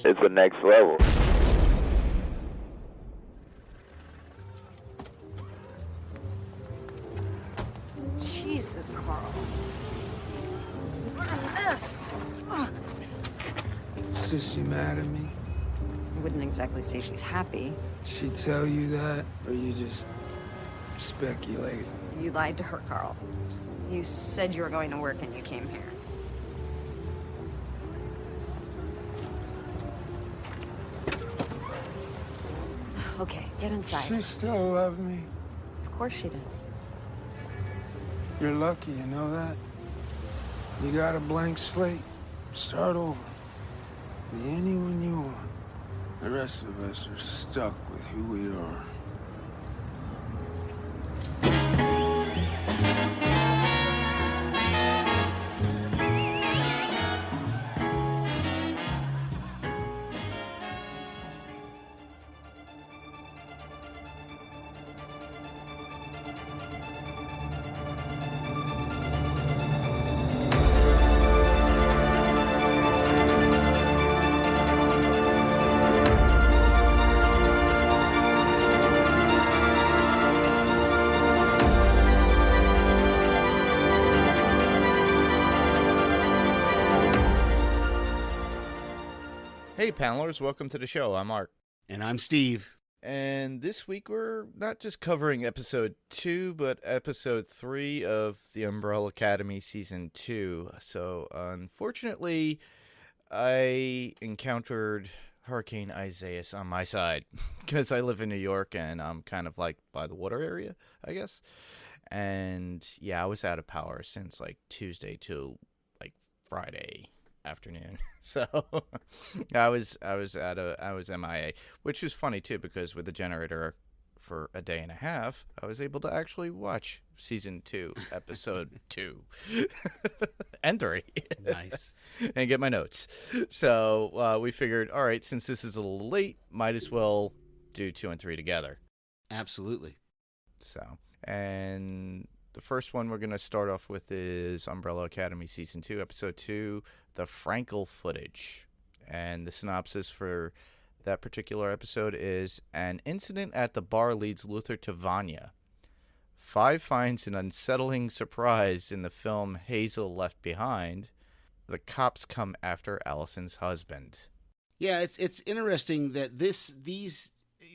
it's the next level. Jesus, Carl. What a mess! Ugh. Sissy mad at me? I wouldn't exactly say she's happy. She tell you that, or you just speculate? You lied to her, Carl. You said you were going to work and you came here. Okay, get inside. She still love me. Of course she does. You're lucky, you know that? You got a blank slate. Start over. Be anyone you want. The rest of us are stuck with who we are. Hey panelers, welcome to the show. I'm Mark. And I'm Steve. And this week we're not just covering episode 2, but episode 3 of the Umbrella Academy season 2. So unfortunately, I encountered Hurricane Isaias on my side because I live in New York and I'm kind of like by the water area, I guess. And yeah, I was out of power since like Tuesday to like Friday afternoon. So I was MIA, which was funny too because with the generator for a day and a half, I was able to actually watch season 2, episode 2 and 3. Nice. And get my notes. So we figured, all right, since this is a little late, might as well do 2 and 3 together. Absolutely. So, and the first one we're going to start off with is Umbrella Academy Season 2, Episode 2, The Frankel Footage. And the synopsis for that particular episode is, an incident at the bar leads Luther to Vanya. Five finds an unsettling surprise in the film Hazel Left Behind. The cops come after Allison's husband. Yeah, it's interesting that these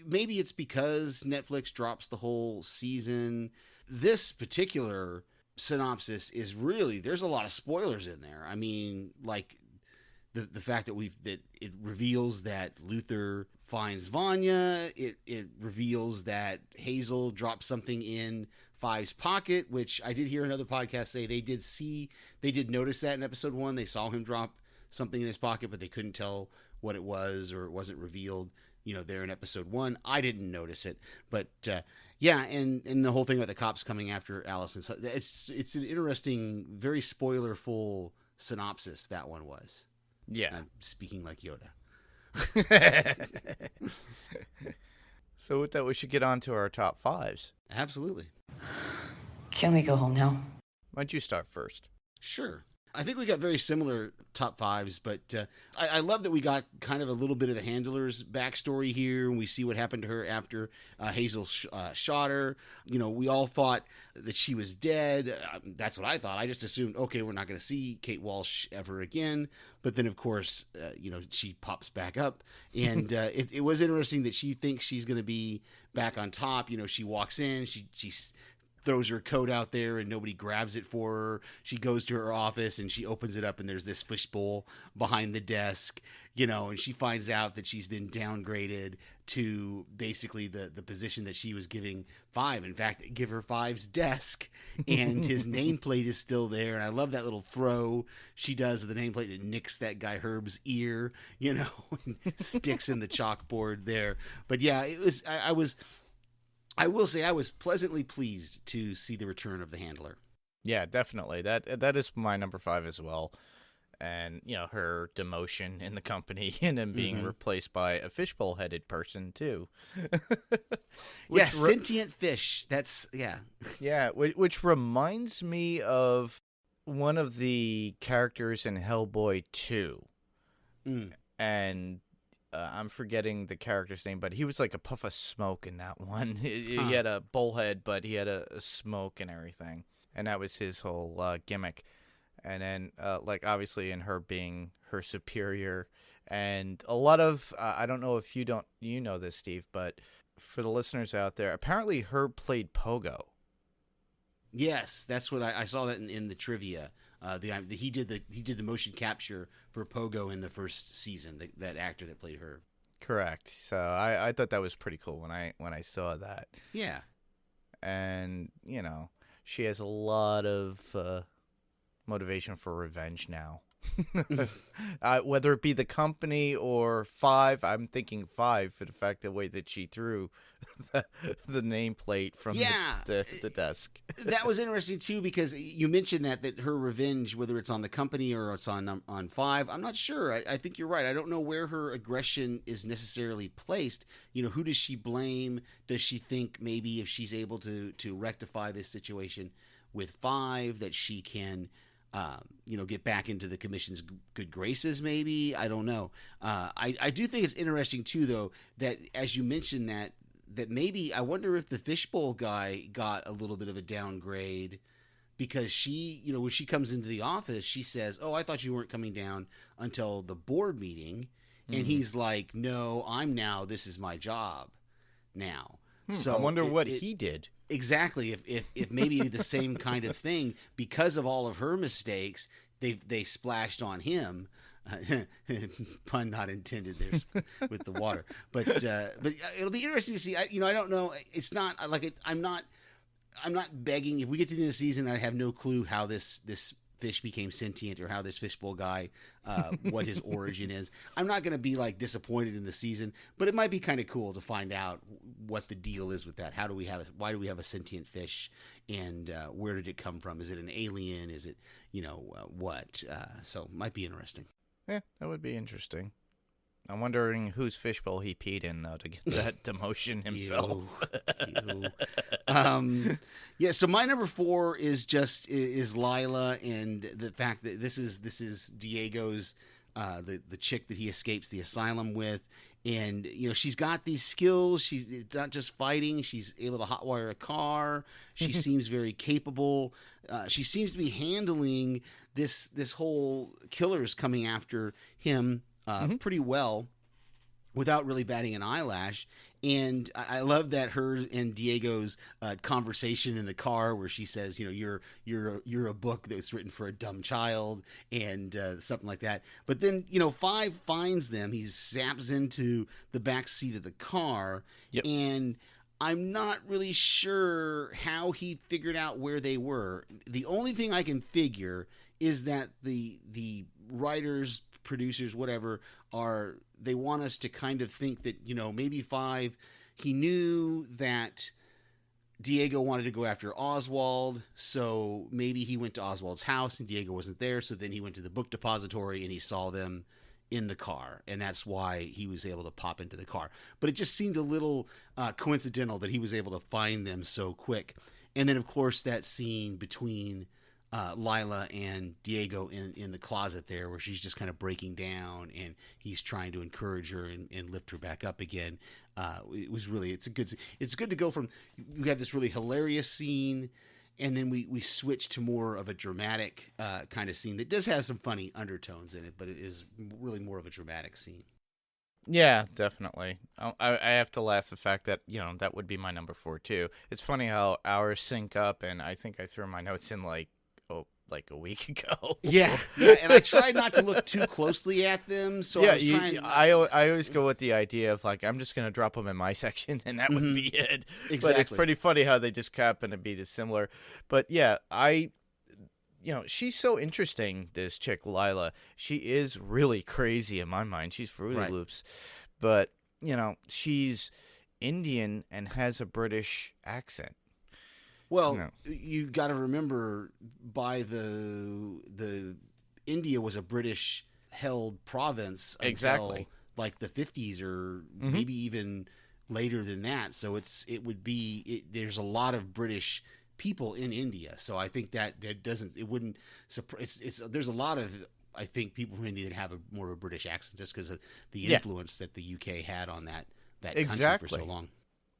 maybe it's because Netflix drops the whole season. This particular synopsis is really, there's a lot of spoilers in there. I mean, like the fact that it reveals that Luther finds Vanya. It reveals that Hazel dropped something in Five's pocket, which I did hear another podcast say they did notice that in episode 1. They saw him drop something in his pocket, but they couldn't tell what it was, or it wasn't revealed, there in episode 1. I didn't notice it, but yeah, and the whole thing about the cops coming after Allison, it's an interesting, very spoiler-full synopsis that one was. Yeah. I'm speaking like Yoda. So with that, we should get on to our top 5s. Absolutely. Can we go home now? Why don't you start first? Sure. I think we got very similar top 5s, but I love that we got kind of a little bit of the handler's backstory here, and we see what happened to her after Hazel shot her. We all thought that she was dead. That's what I thought. I just assumed, okay, we're not going to see Kate Walsh ever again. But then, of course, she pops back up, and it was interesting that she thinks she's going to be back on top. She walks in, she throws her coat out there and nobody grabs it for her. She goes to her office and she opens it up and there's this fishbowl behind the desk, and she finds out that she's been downgraded to basically the position that she was giving Five. In fact, give her Five's desk, and his nameplate is still there. And I love that little throw she does of the nameplate. It nicks that guy Herb's ear, and sticks in the chalkboard there. But yeah, I will say I was pleasantly pleased to see the return of the handler. Yeah, definitely. That is my number 5 as well. And, her demotion in the company and then being replaced by a fishbowl-headed person, too. Sentient fish. That's, yeah. Yeah, which reminds me of one of the characters in Hellboy 2. And I'm forgetting the character's name, but he was like a puff of smoke in that one. He had a bullhead, but he had a smoke and everything, and that was his whole gimmick. And then, like, obviously, in her being her superior, and a lot of I don't know if you know this, Steve, but for the listeners out there, apparently Herb played Pogo. Yes, that's what I saw that in the trivia. He did the motion capture for Pogo in the first season. That actor that played Herb. Correct. So I thought that was pretty cool when I saw that. Yeah. And she has a lot of motivation for revenge now. Whether it be the company or Five, I'm thinking Five for the fact the way that she threw the nameplate from the desk. That was interesting too, because you mentioned that her revenge, whether it's on the company or it's on Five, I'm not sure. I think you're right. I don't know where her aggression is necessarily placed. Who does she blame? Does she think maybe if she's able to rectify this situation with Five, that she can get back into the commission's good graces, maybe? I don't know. I do think it's interesting, too, though, that as you mentioned that maybe, I wonder if the fishbowl guy got a little bit of a downgrade, because she, when she comes into the office, she says, "Oh, I thought you weren't coming down until the board meeting." Mm-hmm. And he's like, "No, this is my job now." So I wonder what he did. Exactly. If maybe the same kind of thing, because of all of her mistakes, they splashed on him. Pun not intended there with the water, but it'll be interesting to see. I don't know. It's not like it. I'm not begging. If we get to the end of the season, I have no clue how this fish became sentient, or how this fishbowl guy, what his origin is. I'm not going to be like disappointed in the season, but it might be kind of cool to find out what the deal is with that. Why do we have a sentient fish, and where did it come from? Is it an alien? Is it, what? So it might be interesting. Yeah, that would be interesting. I'm wondering whose fishbowl he peed in, though, to get that demotion himself. Yeah, so my number 4 is Lila, and the fact that this is Diego's, the chick that he escapes the asylum with. And, she's got these skills. She's not just fighting. She's able to hotwire a car. She seems very capable. She seems to be handling this whole killers coming after him pretty well, without really batting an eyelash. And I love that her and Diego's conversation in the car, where she says, you're a book that's written for a dumb child, and something like that. But then, Five finds them. He zaps into the back seat of the car. Yep. And I'm not really sure how he figured out where they were. The only thing I can figure is that the writers, producers, whatever, they want us to kind of think that, maybe Five, he knew that Diego wanted to go after Oswald, so maybe he went to Oswald's house and Diego wasn't there, so then he went to the book depository and he saw them in the car, and that's why he was able to pop into the car. But it just seemed a little coincidental that he was able to find them so quick. And then, of course, that scene between Lila and Diego in the closet there, where she's just kind of breaking down and he's trying to encourage her and lift her back up again. It was really, it's good to go from, we have this really hilarious scene, and then we switch to more of a dramatic kind of scene that does have some funny undertones in it, but it is really more of a dramatic scene. Yeah, definitely. I have to laugh the fact that, that would be my number 4 too. It's funny how ours sync up, and I think I threw my notes in like a week ago. Yeah, and I tried not to look too closely at them. So yeah, I always go with the idea of like, I'm just going to drop them in my section, and that would be it. Exactly. But it's pretty funny how they just happen to be similar. But yeah, she's so interesting, this chick, Lila. She is really crazy in my mind. She's Fruity Loops. But, she's Indian and has a British accent. Well, you got to remember, by the India was a British held province until like the 50s, or maybe even later than that. So there's a lot of British people in India. So I think that there's a lot of I think people may need to have more of a British accent just because of the Yeah. influence that the UK had on that Exactly. country for so long.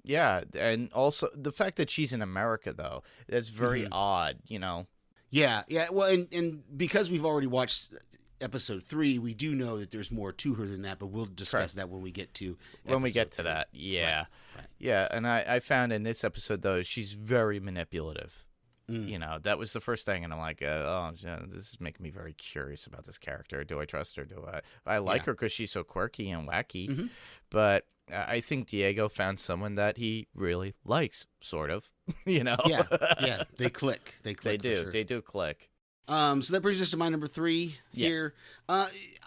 Yeah, and also the fact that she's in America, though, that's very odd, you know? Yeah, yeah. Well, and because we've already watched episode 3, we do know that there's more to her than that, but we'll discuss Correct. that when we get to When we episode get to 3. that, yeah. Right. Yeah, and I found in this episode, though, she's very manipulative. You know, that was the first thing, and I'm like, yeah, this is making me very curious about this character. Do I trust her? Do I like her because she's so quirky and wacky, but I think Diego found someone that he really likes, sort of, you know? Yeah, they click. They click. They do. For sure. They do click. So that brings us to my number 3 Yes. here.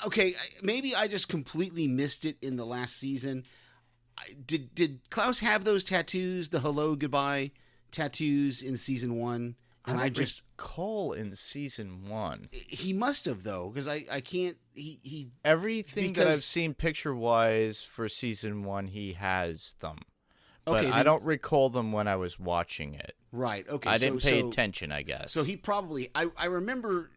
Okay, maybe I just completely missed it in the last season. Did Klaus have those tattoos, the hello goodbye tattoos in season 1? And I just recall in season 1. he must have though, because I can't. He Everything that I've because- seen picture-wise for season 1, he has them. But Okay, I then- don't recall them when I was watching it. right. Okay, I didn't pay so, attention, I guess. So he probably I remember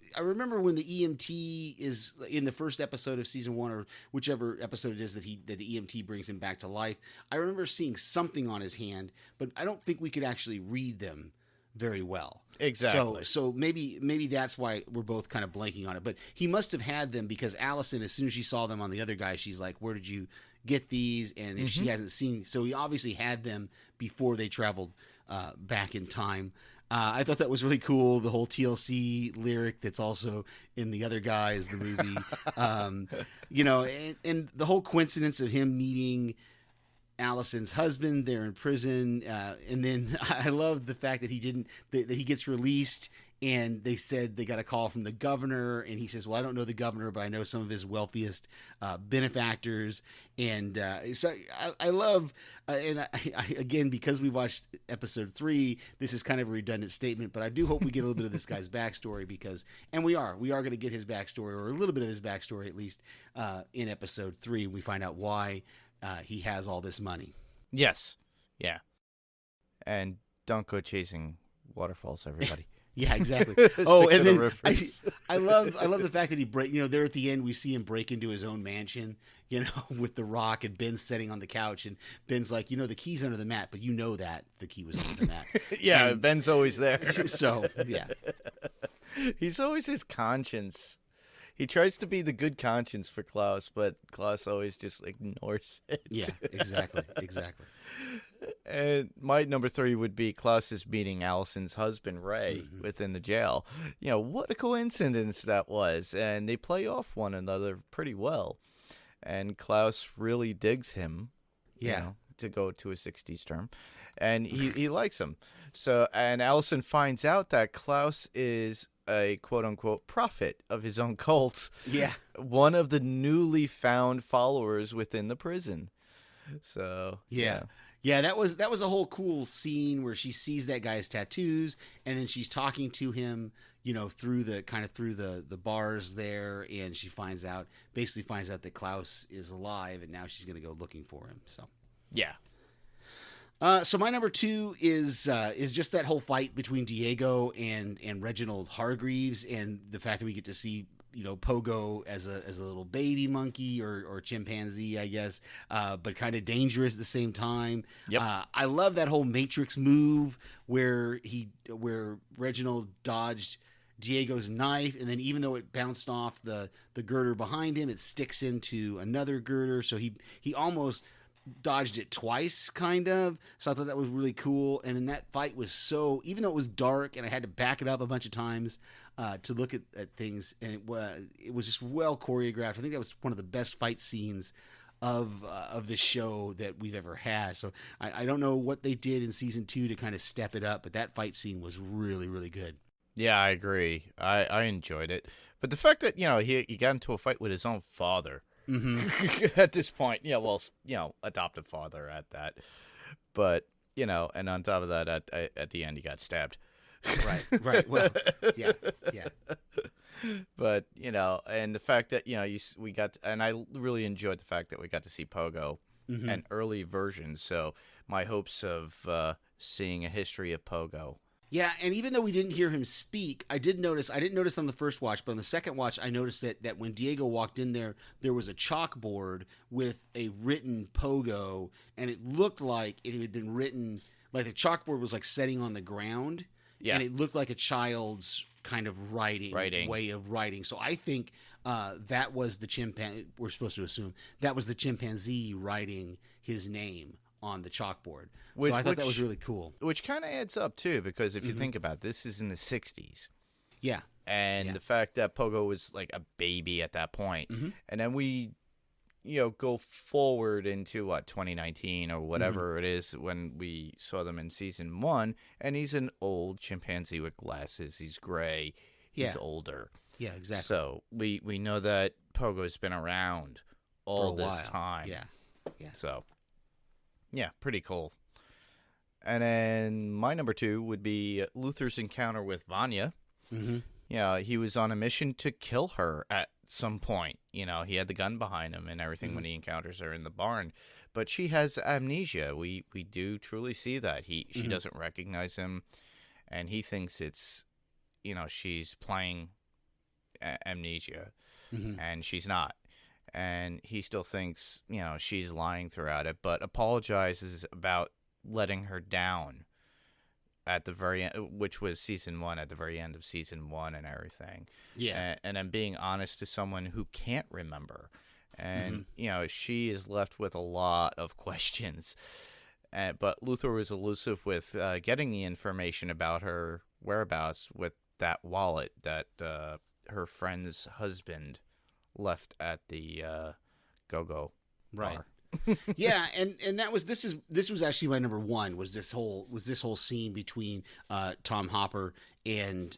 when the EMT is in the first episode of season 1 or whichever episode it is that the EMT brings him back to life. I remember seeing something on his hand, but I don't think we could actually read them very well. Exactly. So maybe that's why we're both kind of blanking on it. But he must have had them because Allison, as soon as she saw them on the other guy, she's like, "Where did you get these?" And if she hasn't seen, so he obviously had them before they traveled back in time. I thought that was really cool. The whole TLC lyric that's also in the other guys, the movie, you know, and the whole coincidence of him meeting Allison's husband there in prison, and then I love the fact that that he gets released, and they said they got a call from the governor, and he says, "Well, I don't know the governor, but I know some of his wealthiest benefactors." And so I love, and I again, because we watched episode 3, this is kind of a redundant statement, but I do hope we get a little bit of this guy's backstory and we are going to get his backstory, or a little bit of his backstory at least, in episode 3. We find out why he has all this money. Yes. Yeah. And don't go chasing waterfalls, everybody. Yeah, exactly. Stick Oh, to and the then rivers. I love the fact that he there at the end we see him break into his own mansion, you know, with the rock, and Ben's sitting on the couch, and Ben's like, the key's under the mat, but you know that the key was under the mat. Yeah, And Ben's always there. so yeah, He's always his conscience. He tries to be the good conscience for Klaus, but Klaus always just ignores it. yeah, exactly. And my number 3 would be Klaus is meeting Allison's husband, Ray, within the jail. You know, what a coincidence that was. And they play off one another pretty well. And Klaus really digs him. Yeah. To go to a 60s term. And he likes him. So, and Allison finds out that Klaus is a quote-unquote prophet of his own cult. Yeah. One of the newly found followers within the prison. So, Yeah. Yeah, that was a whole cool scene where she sees that guy's tattoos, and then she's talking to him, through the bars there, and she basically finds out that Klaus is alive, and now she's going to go looking for him. So Yeah. So my number 2 is just that whole fight between Diego and Reginald Hargreaves, and the fact that we get to see Pogo as a little baby monkey or chimpanzee, I guess, but kind of dangerous at the same time. Yep. I love that whole Matrix move where Reginald dodged Diego's knife, and then even though it bounced off the girder behind him, it sticks into another girder, so he almost dodged it twice, kind of. So I thought that was really cool. And then that fight was even though it was dark and I had to back it up a bunch of times to look at things, and it was just well choreographed. I think that was one of the best fight scenes of the show that we've ever had. So I don't know what they did in season 2 to kind of step it up, but that fight scene was really, really good. Yeah, I agree. I enjoyed it. But the fact that, he got into a fight with his own father at this point, adoptive father at that. But, and on top of that, at the end, he got stabbed. Right. Well, yeah. But, and the fact that, and I really enjoyed the fact that we got to see Pogo, an early version. So my hopes of seeing a history of Pogo Yeah, and even though we didn't hear him speak, I didn't notice on the first watch, but on the second watch, I noticed that when Diego walked in there was a chalkboard with a written pogo, and it looked like it had been written, like the chalkboard was like setting on the ground, and it looked like a child's kind of writing way of writing. So I think that was the chimpanzee, we're supposed to assume, that was the chimpanzee writing his name on the chalkboard. So I thought that was really cool. Which kind of adds up, too, because if you think about it, this is in the 60s. Yeah. And the fact that Pogo was like a baby at that point. And then we, go forward into, 2019 or whatever it is when we saw them in season 1. And he's an old chimpanzee with glasses. He's gray. He's older. Yeah, exactly. So we know that Pogo's been around all this time. Yeah. So, yeah, pretty cool. And then my number 2 would be Luther's encounter with Vanya. Yeah, he was on a mission to kill her at some point. He had the gun behind him and everything when he encounters her in the barn. But she has amnesia. We do truly see that. She doesn't recognize him, and he thinks it's, she's playing amnesia, and she's not. And he still thinks, she's lying throughout it, but apologizes about letting her down at the very end, which was season 1, at the very end of season 1 and everything. Yeah. And then being honest to someone who can't remember. And, she is left with a lot of questions. But Luther was elusive with getting the information about her whereabouts with that wallet that her friend's husband left at the go-go bar. Yeah, and this was actually my number 1, was this whole scene between Tom Hopper and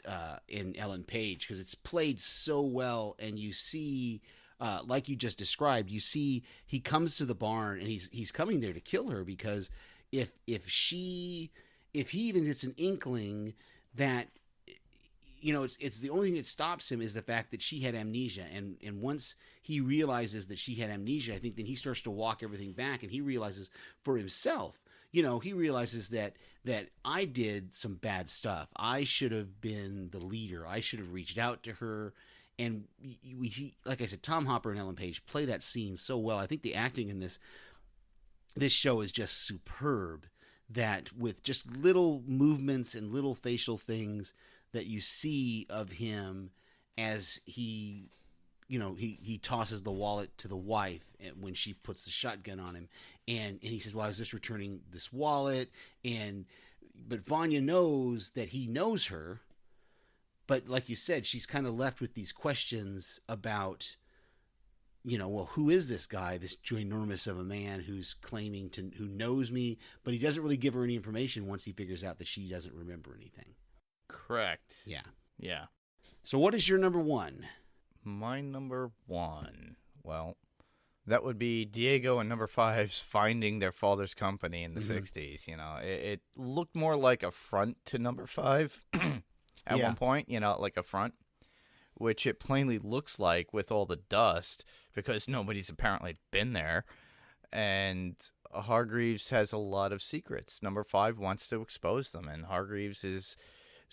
Ellen Page, because it's played so well, and you see, like you just described, you see he comes to the barn and he's coming there to kill her, because if he even gets an inkling that, it's the only thing that stops him is the fact that she had amnesia. And once he realizes that she had amnesia, I think then he starts to walk everything back, and he realizes for himself, he realizes that I did some bad stuff. I should have been the leader. I should have reached out to her. And we see, like I said, Tom Hopper and Ellen Page play that scene so well. I think the acting in this show is just superb, that with just little movements and little facial things that you see of him as he tosses the wallet to the wife when she puts the shotgun on him, and he says, well, I was just returning this wallet, but Vanya knows that he knows her, but like you said, she's kind of left with these questions about, well, who is this guy, this ginormous of a man who's claiming who knows me, but he doesn't really give her any information once he figures out that she doesn't remember anything. Correct. Yeah. So what is your number 1? My number 1, well, that would be Diego and number 5's finding their father's company in the 60s. It looked more like a front to number 5 at one point, like a front, which it plainly looks like with all the dust, because nobody's apparently been there. And Hargreaves has a lot of secrets. Number 5 wants to expose them, and Hargreaves is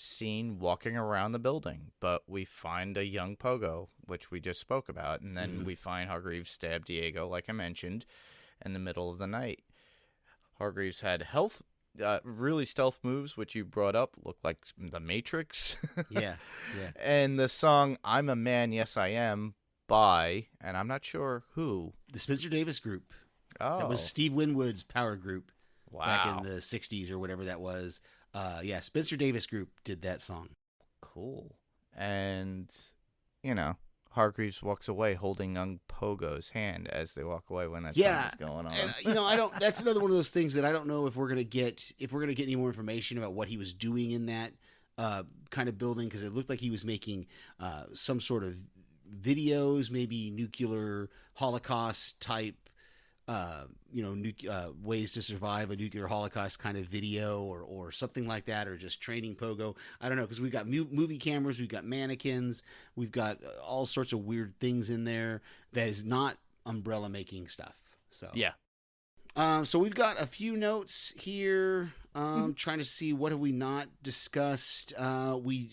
seen walking around the building, but we find a young Pogo, which we just spoke about, and then we find Hargreaves stab Diego, like I mentioned, in the middle of the night. Hargreaves had really stealth moves, which you brought up, looked like the Matrix. Yeah. And the song "I'm a Man, Yes I Am" by, and I'm not sure who, the Spencer Davis Group. Oh, that was Steve Winwood's power group. Wow. Back in the 60s or whatever that was. Spencer Davis Group did that song. Cool. And, Hargreaves walks away holding young Pogo's hand as they walk away when that song is going on. And, I don't. That's another one of those things that I don't know if we're gonna get any more information about what he was doing in that kind of building, because it looked like he was making some sort of videos, maybe nuclear Holocaust type. Ways to survive a nuclear holocaust kind of video or something like that, or just training Pogo. I don't know, because we've got movie cameras, we've got mannequins, we've got all sorts of weird things in there that is not Umbrella making stuff. So yeah. So we've got a few notes here. Trying to see what have we not discussed. Vanya's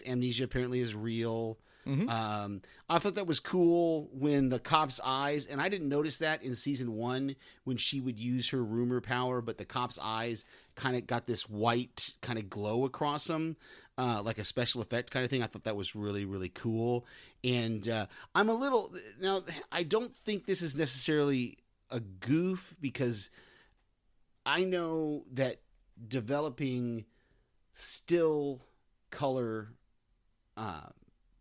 amnesia apparently is real. I thought that was cool when the cop's eyes, and I didn't notice that in season 1 when she would use her rumor power, but the cop's eyes kind of got this white kind of glow across them, like a special effect kind of thing. I thought that was really, really cool. And I'm a little, now I don't think this is necessarily a goof, because I know that developing still color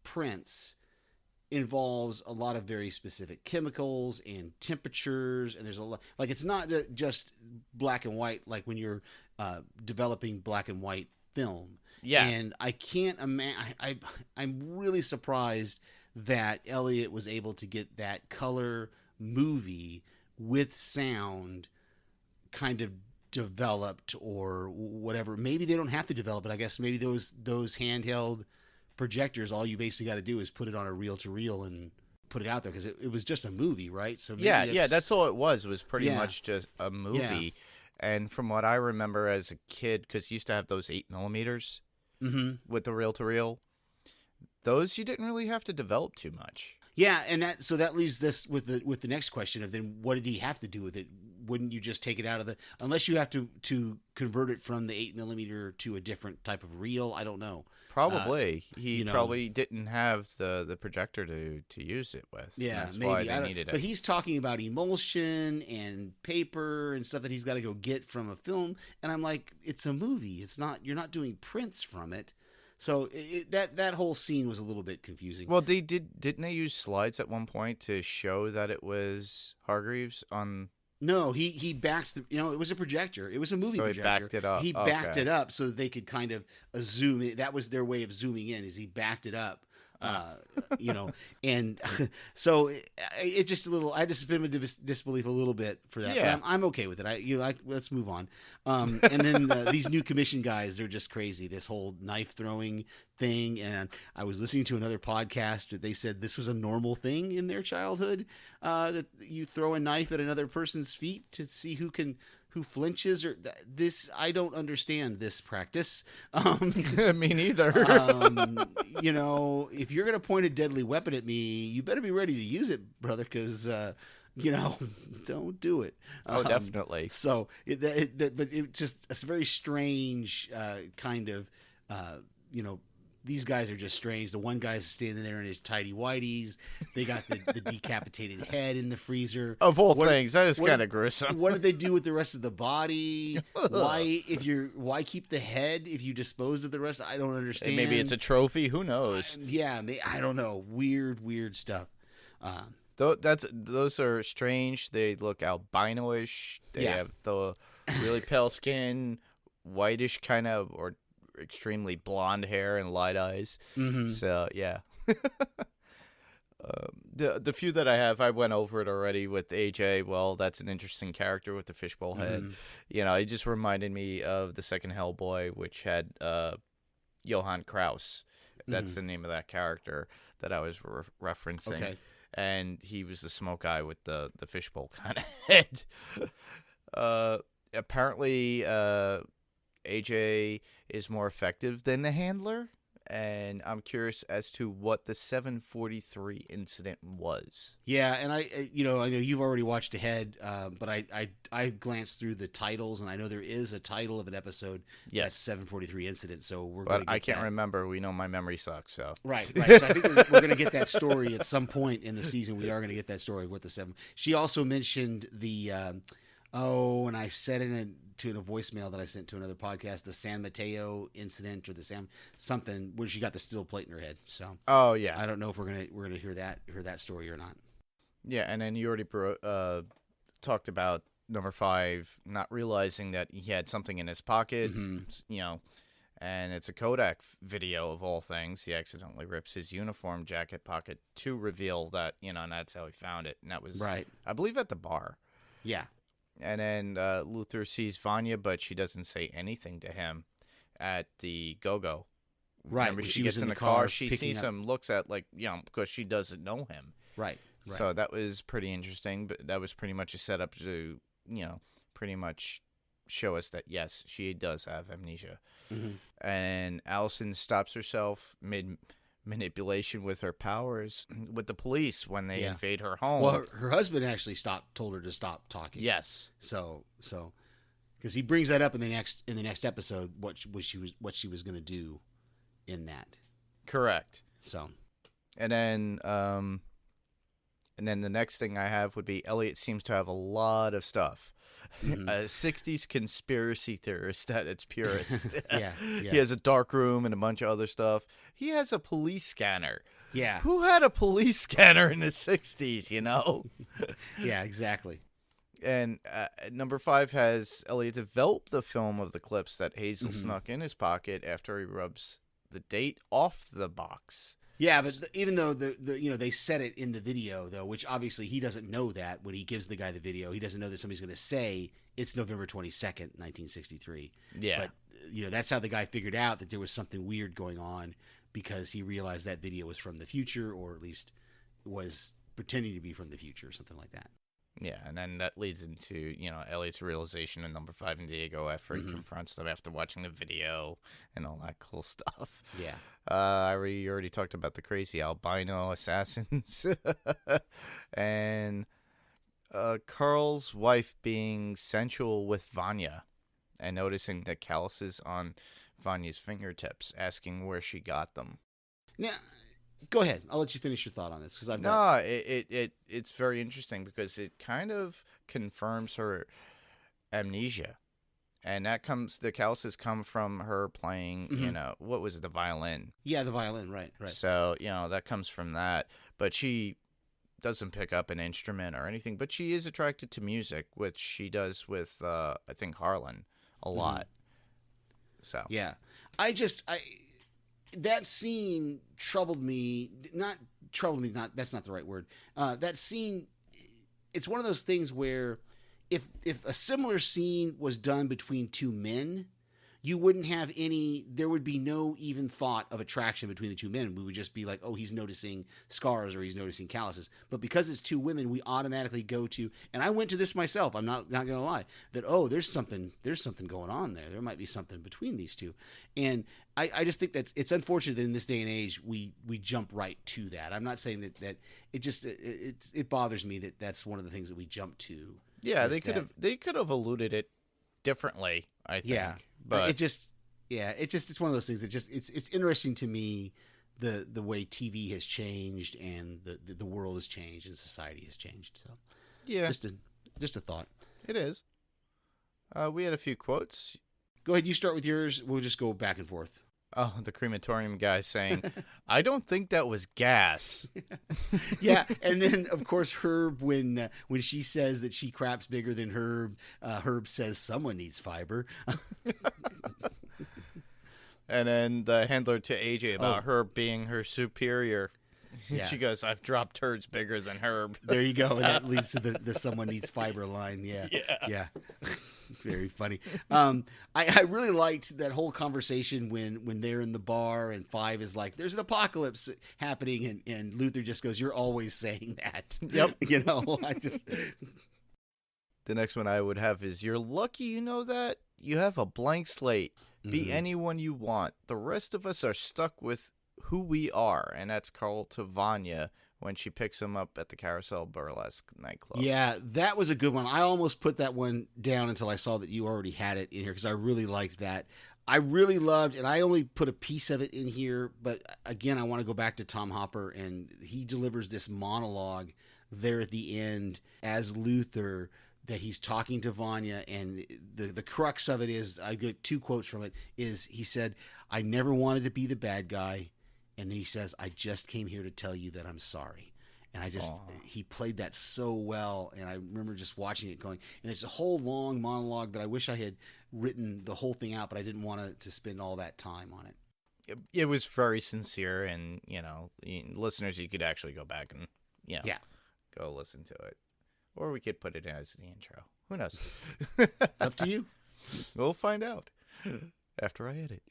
prints involves a lot of very specific chemicals and temperatures, and there's a lot, like, it's not just black and white like when you're developing black and white film. Yeah. And I can't imagine, I'm really surprised that Elliot was able to get that color movie with sound kind of developed, or whatever. Maybe they don't have to develop it. I guess maybe those handheld projectors, all you basically got to do is put it on a reel-to-reel and put it out there, because it was just a movie, right? So maybe that's all it was pretty much just a movie. Yeah. And from what I remember as a kid, because you used to have those 8mm with the reel-to-reel, those you didn't really have to develop too much. Yeah, and that leaves this with the next question of, then what did he have to do with it? Wouldn't you just take it out of unless you have to convert it from the 8mm to a different type of reel? I don't know. Probably. He probably didn't have the projector to use it with. Yeah, that's maybe. Why they needed it. But he's talking about emulsion and paper and stuff that he's got to go get from a film, and I'm like, it's a movie. It's not. You're not doing prints from it. So that whole scene was a little bit confusing. Well, didn't they use slides at one point to show that it was Hargreaves on? No, he backed it was a projector. It was a movie projector. He backed it up. He backed it up so that they could kind of zoom in. That was their way of zooming in, is he backed it up. And so it just a little, I just suspended my disbelief a little bit for that. Yeah. But I'm okay with it. Let's move on. And then these new commission guys, they're just crazy. This whole knife throwing thing. And I was listening to another podcast that they said this was a normal thing in their childhood, that you throw a knife at another person's feet to see who flinches, or this. I don't understand this practice. Me neither. If you're going to point a deadly weapon at me, you better be ready to use it, brother, because, don't do it. Oh, definitely. So, but it just, it's a very strange kind of, these guys are just strange. The one guy's standing there in his tighty whities. They got the decapitated head in the freezer. Of all things, that is kind of gruesome. What did they do with the rest of the body? Why keep the head if you disposed of the rest? I don't understand. Maybe it's a trophy. Who knows? I don't know. Weird stuff. Those are strange. They look albino-ish. They have the really pale skin, whitish kind of, or extremely blonde hair and light eyes. So yeah. The few that I have, I went over it already with AJ. Well, that's an interesting character with the fishbowl head. It just reminded me of the second Hellboy, which had Johann Kraus. That's the name of that character that I was referencing. Okay. And he was the smoke eye with the fishbowl kind of head. Apparently, AJ is more effective than the handler, and I'm curious as to what the 743 incident was. Yeah, and I know you've already watched ahead, but I glanced through the titles, and I know there is a title of an episode. Yes, that's 743 incident. So we're. But I can't remember. We know my memory sucks. So right. So I think we're going to get that story at some point in the season. We are going to get that story with the 7. She also mentioned the. And I said it in a voicemail that I sent to another podcast, the San Mateo incident, or the something where she got the steel plate in her head. So, I don't know if we're gonna hear that story or not. Yeah, and then you already talked about number 5 not realizing that he had something in his pocket, and it's a Kodak video of all things. He accidentally rips his uniform jacket pocket to reveal that, and that's how he found it, and that was right, I believe, at the bar. Yeah. And then Luther sees Vanya, but she doesn't say anything to him at the go-go. Right. Remember, she gets in the car. She sees him, looks at, because she doesn't know him. Right. Right. So that was pretty interesting, but that was pretty much a setup to, pretty much show us that, yes, she does have amnesia. Mm-hmm. And Allison stops herself mid manipulation with her powers with the police when they invade her home. Well, her husband actually told her to stop talking. Yes. So, because he brings that up in the next episode, what she was going to do in that. Correct. So, and then the next thing I have would be Elliot seems to have a lot of stuff. Mm-hmm. A 60s conspiracy theorist at its purest. yeah. He has a dark room and a bunch of other stuff. He has a police scanner. Yeah. Who had a police scanner in the 60s, Yeah, exactly. And number 5 has Elliot develop the film of the clips that Hazel snuck in his pocket after he rubs the date off the box. Yeah, but even though they said it in the video though, which obviously he doesn't know that when he gives the guy the video, he doesn't know that somebody's going to say it's November 22nd, 1963. Yeah. But that's how the guy figured out that there was something weird going on, because he realized that video was from the future, or at least was pretending to be from the future or something like that. Yeah, and then that leads into, Elliot's realization in number 5 in Diego after he confronts them after watching the video and all that cool stuff. Yeah. We already talked about the crazy albino assassins. And Carl's wife being sensual with Vanya and noticing the calluses on Vanya's fingertips, asking where she got them. Now, go ahead. I'll let you finish your thought on this, because it's very interesting because it kind of confirms her amnesia, and the calluses come from her playing, what was it, the violin? Yeah, the violin, right. So that comes from that, but she doesn't pick up an instrument or anything, but she is attracted to music, which she does with I think Harlan a lot. So yeah, that scene troubled me. Not that's not the right word. That scene, it's one of those things where if a similar scene was done between two men, you wouldn't have there would be no even thought of attraction between the two men. We would just be like, oh, he's noticing scars or he's noticing calluses. But because it's two women, we automatically go to, and I went to this myself, I'm not going to lie, that, oh, there's something going on there. There might be something between these two. And I just think it's unfortunate that in this day and age, we jump right to that. I'm not saying that it bothers me that that's one of the things that we jump to. Yeah, they could have eluded it differently, I think. Yeah. But it's one of those things that it's interesting to me, the way TV has changed and the world has changed and society has changed. So yeah, just a thought. It is. We had a few quotes. Go ahead, you start with yours. We'll just go back and forth. Oh, the crematorium guy saying, "I don't think that was gas." Yeah, and then of course Herb, when she says that she craps bigger than Herb, Herb says someone needs fiber. And then the handler to AJ about Herb being her superior. Yeah. She goes, "I've dropped turds bigger than Herb." There you go, and that leads to the someone needs fiber line. Yeah. Very funny. I really liked that whole conversation when they're in the bar and Five is like, "There's an apocalypse happening," and Luther just goes, "You're always saying that." Yep. The next one I would have is, "You're lucky you know that. You have a blank slate. Be anyone you want. The rest of us are stuck with who we are." And that's Carl to Vanya when she picks him up at the Carousel Burlesque nightclub. Yeah, that was a good one. I almost put that one down until I saw that you already had it in here, because I really liked that. I really loved, and I only put a piece of it in here, but again, I want to go back to Tom Hopper, and he delivers this monologue there at the end as Luther, that he's talking to Vanya, and the crux of it is, I get two quotes from it, is he said, "I never wanted to be the bad guy," and then he says, "I just came here to tell you that I'm sorry." And he played that so well, and I remember just watching it going, and it's a whole long monologue that I wish I had written the whole thing out, but I didn't want to spend all that time on it. It was very sincere, and, listeners, you could actually go back and, go listen to it. Or we could put it as the intro. Who knows? It's up to you. We'll find out after I edit.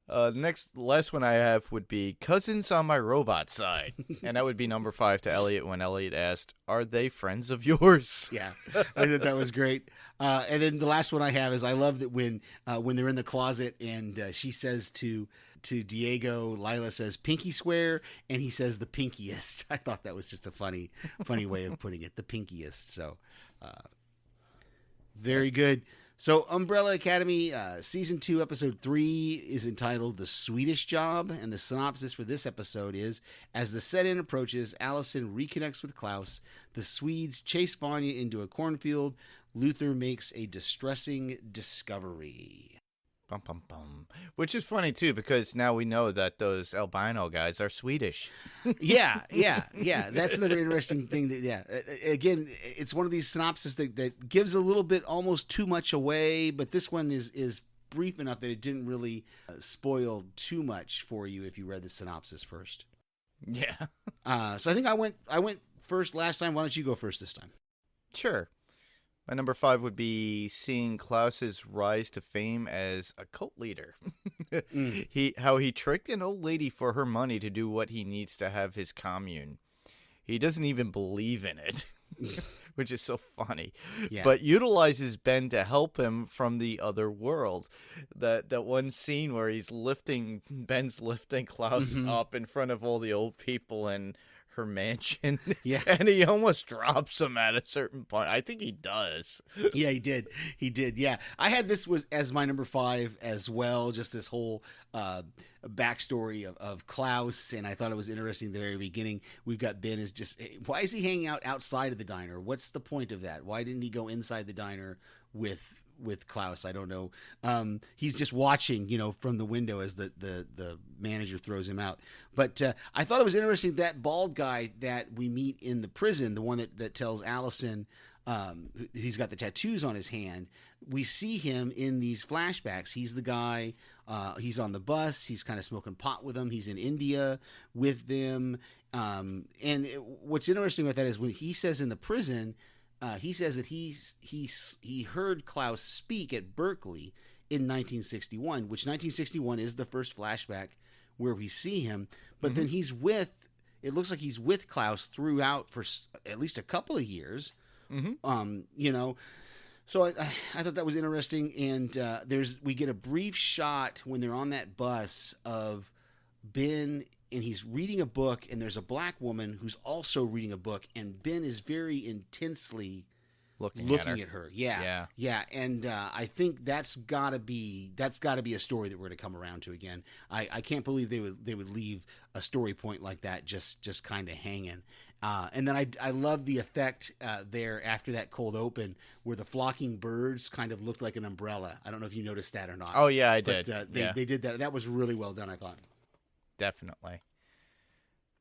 The last one I have would be Cousins on My Robot Side. And that would be number 5 to Elliot when Elliot asked, "Are they friends of yours?" Yeah, I thought that was great. And then the last one I have is I love that when they're in the closet and she says to Diego, Lila says pinky swear, and he says the pinkiest. I thought that was just a funny way of putting it, the pinkiest. So very good. So Umbrella Academy season 2 episode 3 is entitled The Swedish Job, and the synopsis for this episode is: as the set-in approaches, Allison reconnects with Klaus. The Swedes chase Vanya into a cornfield. Luther makes a distressing discovery. Bum, bum, bum. Which is funny, too, because now we know that those albino guys are Swedish. Yeah. That's another interesting thing. Again, it's one of these synopses that gives a little bit almost too much away, but this one is brief enough that it didn't really spoil too much for you if you read the synopsis first. Yeah. So I think I went first last time. Why don't you go first this time? Sure. My number 5 would be seeing Klaus's rise to fame as a cult leader. How he tricked an old lady for her money to do what he needs to have his commune. He doesn't even believe in it, which is so funny. Yeah. But utilizes Ben to help him from the other world. That one scene where Ben's lifting Klaus up in front of all the old people and her mansion. Yeah. And he almost drops him at a certain point. I think he does. Yeah, he did. Yeah. I had this as my number 5 as well. Just this whole backstory of Klaus. And I thought it was interesting at the very beginning. We've got Ben is just, why is he hanging out outside of the diner? What's the point of that? Why didn't he go inside the diner with Klaus? I don't know. He's just watching, from the window as the manager throws him out. But I thought it was interesting that bald guy that we meet in the prison, the one that tells Allison he's got the tattoos on his hand. We see him in these flashbacks. He's the guy. He's on the bus. He's kind of smoking pot with them. He's in India with them. What's interesting about that is when he says in the prison, he says that he heard Klaus speak at Berkeley in 1961, which 1961 is the first flashback where we see him. But then it looks like he's with Klaus throughout for at least a couple of years. So I thought that was interesting. And we get a brief shot when they're on that bus of Ben, and he's reading a book, and there's a black woman who's also reading a book, and Ben is very intensely looking at her. Yeah. And I think that's gotta be a story that we're gonna come around to again. I can't believe they would leave a story point like that just kind of hanging. And then I love the effect there after that cold open where the flocking birds kind of looked like an umbrella. I don't know if you noticed that or not. Oh yeah, I did. They did that. That was really well done, I thought. Definitely.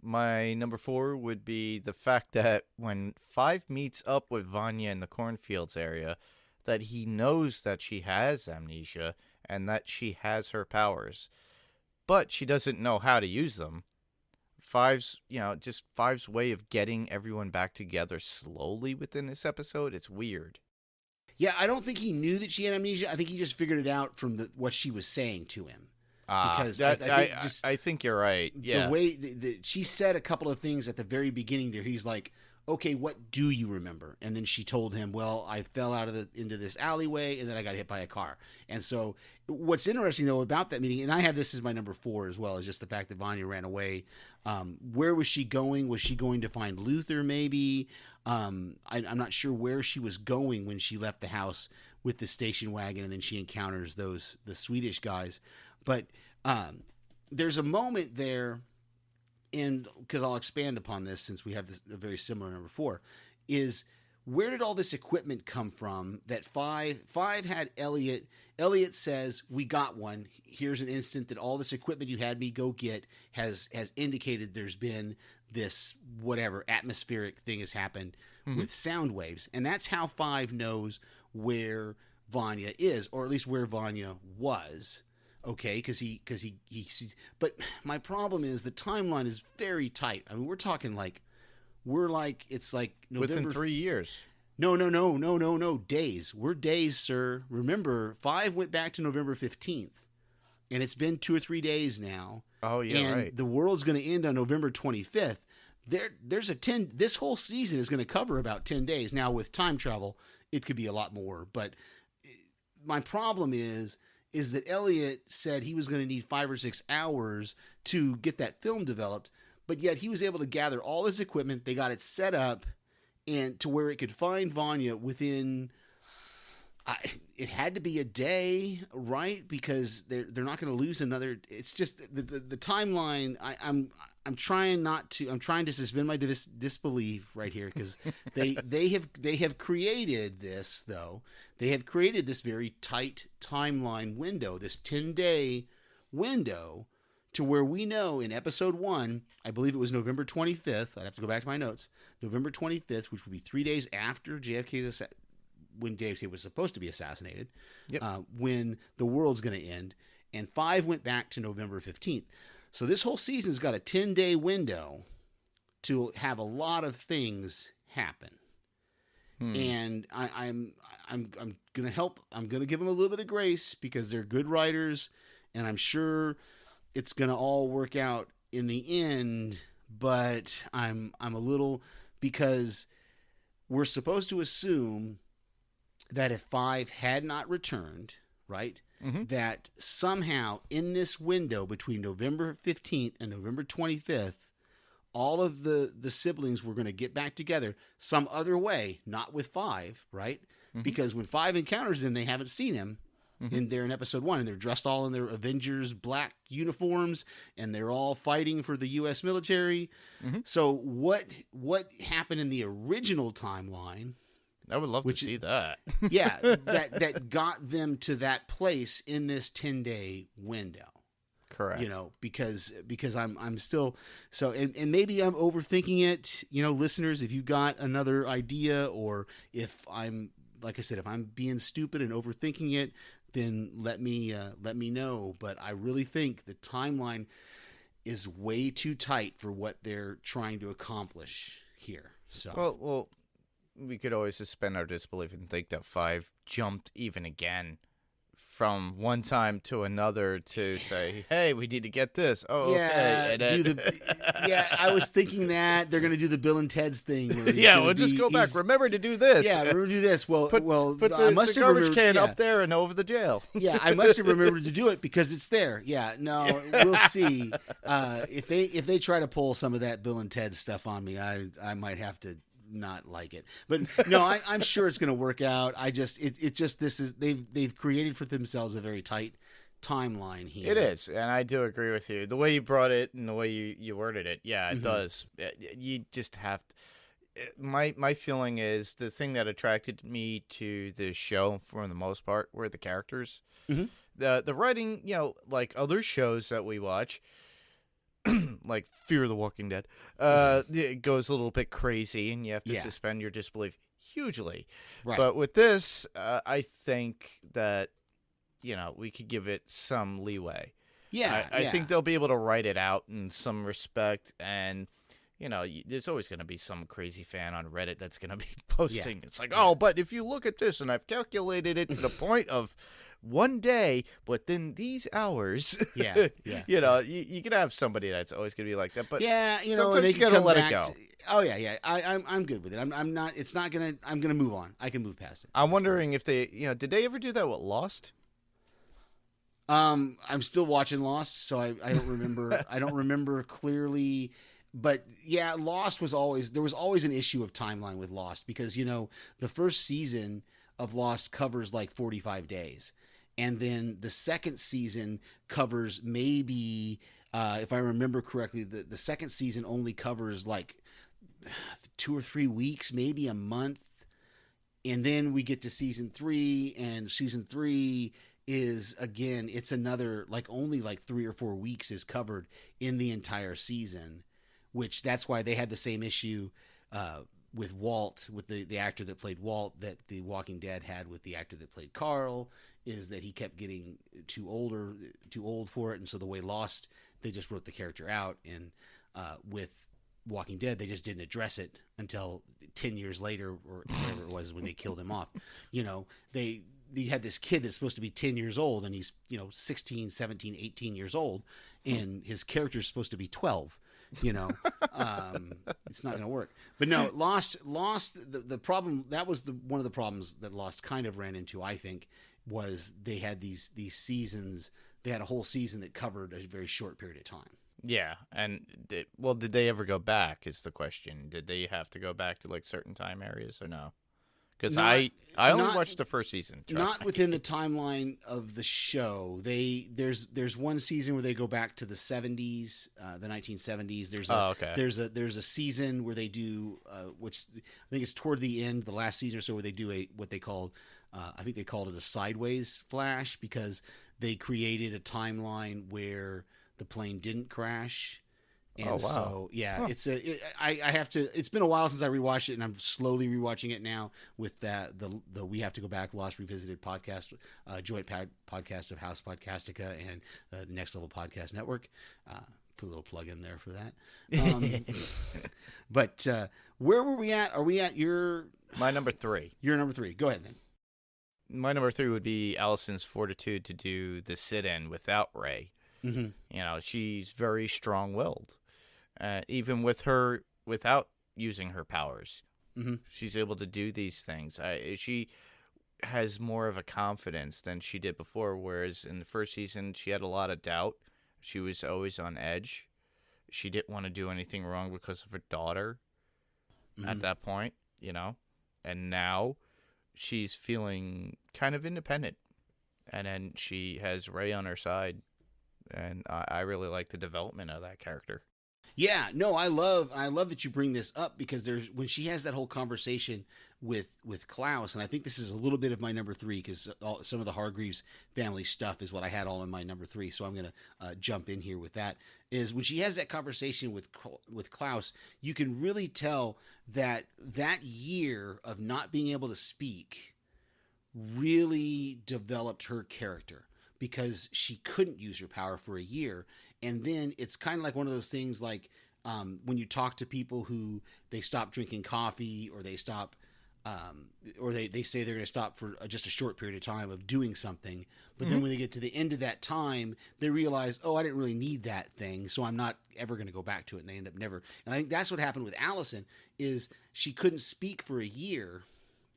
My number 4 would be the fact that when Five meets up with Vanya in the cornfields area, that he knows that she has amnesia and that she has her powers, but she doesn't know how to use them. Five's way of getting everyone back together slowly within this episode, it's weird. Yeah, I don't think he knew that she had amnesia. I think he just figured it out from what she was saying to him. Because I think you're right. Yeah, the way she said a couple of things at the very beginning there, he's like, "Okay, what do you remember?" And then she told him, "Well, I fell into this alleyway, and then I got hit by a car." And so, what's interesting though about that meeting, and I have this as my number 4 as well, is just the fact that Vanya ran away. Where was she going? Was she going to find Luther? Maybe. I'm not sure where she was going when she left the house with the station wagon, and then she encounters the Swedish guys. But there's a moment there, and because I'll expand upon this since we have a very similar number 4, is where did all this equipment come from that Five had Elliot? Elliot says, "We got one. Here's an instant that all this equipment you had me go get has indicated there's been this whatever atmospheric thing has happened with sound waves." And that's how Five knows where Vanya is, or at least where Vanya was. Okay, because he sees. But my problem is the timeline is very tight. I mean, it's like November, within 3 years. No, days. We're days, sir. Remember, 5 went back to November 15th. and it's been 2 or 3 days now. Oh yeah, and right. the world's going to end on November 25th. There's a 10. This whole season is going to cover about 10 days. Now with time travel, it could be a lot more. But my problem is that Elliot said he was going to need 5 or 6 hours to get that film developed, but yet he was able to gather all his equipment. They got it set up and to where it could find Vanya within. It had to be a day, right? Because they're not going to lose another. It's just the timeline. I'm trying not to. I'm trying to suspend my disbelief right here because they have created this though. They have created this very tight timeline window, this 10-day window, to where we know in episode 1, I believe it was November 25th. I'd have to go back to my notes. November 25th, which would be 3 days after when JFK was supposed to be assassinated, Yep. when the world's going to end, and 5 went back to November 15th. So this whole season's got a 10-day window to have a lot of things happen. And I'm going to help. I'm going to give them a little bit of grace because they're good writers, and I'm sure it's going to all work out in the end. But I'm a little, because we're supposed to assume that if 5 had not returned, right, that somehow in this window between November 15th and November 25th, all of the siblings were going to get back together some other way, not with 5, right? Because when 5 encounters him, they haven't seen him in episode 1, and they're dressed all in their Avengers black uniforms, and they're all fighting for the U.S. military. So what happened in the original timeline? I would love to see that. Yeah, that got them to that place in this 10-day window. Correct. You know, because I'm still so, and maybe I'm overthinking it. You know, listeners, if you got another idea, or if I'm, like I said, if I'm being stupid and overthinking it, then let me know. But I really think the timeline is way too tight for what they're trying to accomplish here. So Well, we could always suspend our disbelief and think that 5 jumped even again from one time to another to say, hey, we need to get this. Oh, yeah, okay. And yeah, I was thinking that they're going to do the Bill and Ted's thing. Where yeah, we'll just go back. Remember to do this. Yeah, remember to do this. Well, put I must the have garbage remembered, can yeah. up there and over the jail. Yeah, I must have remembered to do it because it's there. Yeah, no, we'll see. If they try to pull some of that Bill and Ted stuff on me, I might have to not like it. But no, I'm sure it's going to work out. They've created for themselves a very tight timeline here. It is, and I do agree with you. The way you brought it and the way you worded it, yeah, it does. You just have to. My feeling is the thing that attracted me to the show for the most part were the characters. The writing, you know, like other shows that we watch, like Fear of the Walking Dead, it goes a little bit crazy, and you have to suspend your disbelief hugely. Right. But with this, I think that, you know, we could give it some leeway. Yeah, I think they'll be able to write it out in some respect, and you know, there's always going to be some crazy fan on Reddit that's going to be posting. It's like, oh, but if you look at this, and I've calculated it to the point of one day, but then these hours. Yeah. You know, you can have somebody that's always going to be like that, but yeah, you know, sometimes they you got to let it go. Oh yeah. I'm good with it. I'm not. It's not gonna. I'm gonna move on. I can move past it. I'm wondering if they, you know, did they ever do that with Lost? I'm still watching Lost, so I don't remember. I don't remember clearly. But yeah, Lost there was always an issue of timeline with Lost because, you know, the first season of Lost covers like 45 days. And then the second season covers maybe, if I remember correctly, the second season only covers like 2 or 3 weeks, maybe a month. And then we get to season 3, and season 3 is, again, it's another, like only like 3 or 4 weeks is covered in the entire season, which that's why they had the same issue with Walt, with the actor that played Walt, that The Walking Dead had with the actor that played Carl, is that he kept getting too old for it. And so the way Lost, they just wrote the character out. And with Walking Dead, they just didn't address it until 10 years later or whatever it was when they killed him off. You know, you had this kid that's supposed to be 10 years old, and he's 16, 17, 18 years old, and his character is supposed to be 12. It's not going to work. But no, Lost. The problem, that was one of the problems that Lost kind of ran into, I think, was they had these seasons. They had a whole season that covered a very short period of time. Yeah, and did they ever go back? Is the question. Did they have to go back to like certain time areas or no? Because I only watched the first season. Not within the timeline of the show. There's one season where they go back to the 70s, the 1970s. There's a season where they do, which I think it's toward the end, the last season or so, where they do what they called, I think they called it a sideways flash, because they created a timeline where the plane didn't crash. And so, yeah, I have to, it's been a while since I rewatched it, and I'm slowly rewatching it now with the We Have to Go Back Lost Revisited podcast, joint podcast of House Podcastica and the Next Level Podcast Network. Put a little plug in there for that. But where were we at? Are we at my number 3? Your number 3. Go ahead then. My number 3 would be Allison's fortitude to do the sit-in without Ray. Mm-hmm. She's very strong-willed. Even without using her powers, she's able to do these things. She has more of a confidence than she did before, whereas in the first season, she had a lot of doubt. She was always on edge. She didn't want to do anything wrong because of her daughter at that point, and now she's feeling kind of independent. And then she has Ray on her side, and I really like the development of that character. Yeah, no, I love that you bring this up, because when she has that whole conversation with Klaus, and I think this is a little bit of my number 3, because some of the Hargreaves family stuff is what I had all in my number 3, so I'm going to jump in here with that, is when she has that conversation with Klaus, you can really tell that year of not being able to speak really developed her character, because she couldn't use her power for a year. And then it's kind of like one of those things like when you talk to people who they stop drinking coffee, or they stop, or they say they're going to stop for just a short period of time of doing something. But then when they get to the end of that time, they realize, oh, I didn't really need that thing, so I'm not ever going to go back to it. And they end up never. And I think that's what happened with Allison, is she couldn't speak for a year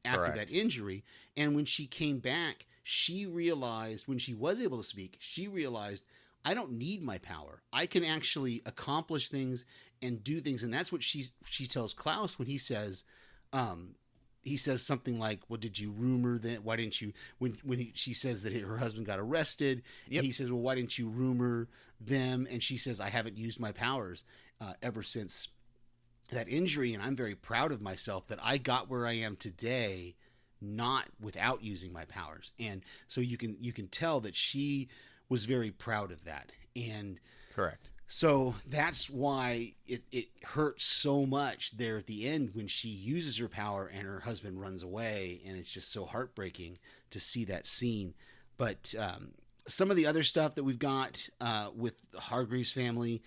after that injury. And when she came back, she realized, when she was able to speak, she realized, I don't need my power. I can actually accomplish things and do things. And that's what she tells Klaus when he says something like, well, did you rumor that? Why didn't you, she says that her husband got arrested. Yep. And he says, well, why didn't you rumor them? And she says, I haven't used my powers ever since that injury. And I'm very proud of myself that I got where I am today, not without using my powers. And so you can tell that she was very proud of that. And correct. So that's why it hurts so much there at the end when she uses her power and her husband runs away, and it's just so heartbreaking to see that scene. But some of the other stuff that we've got with the Hargreaves family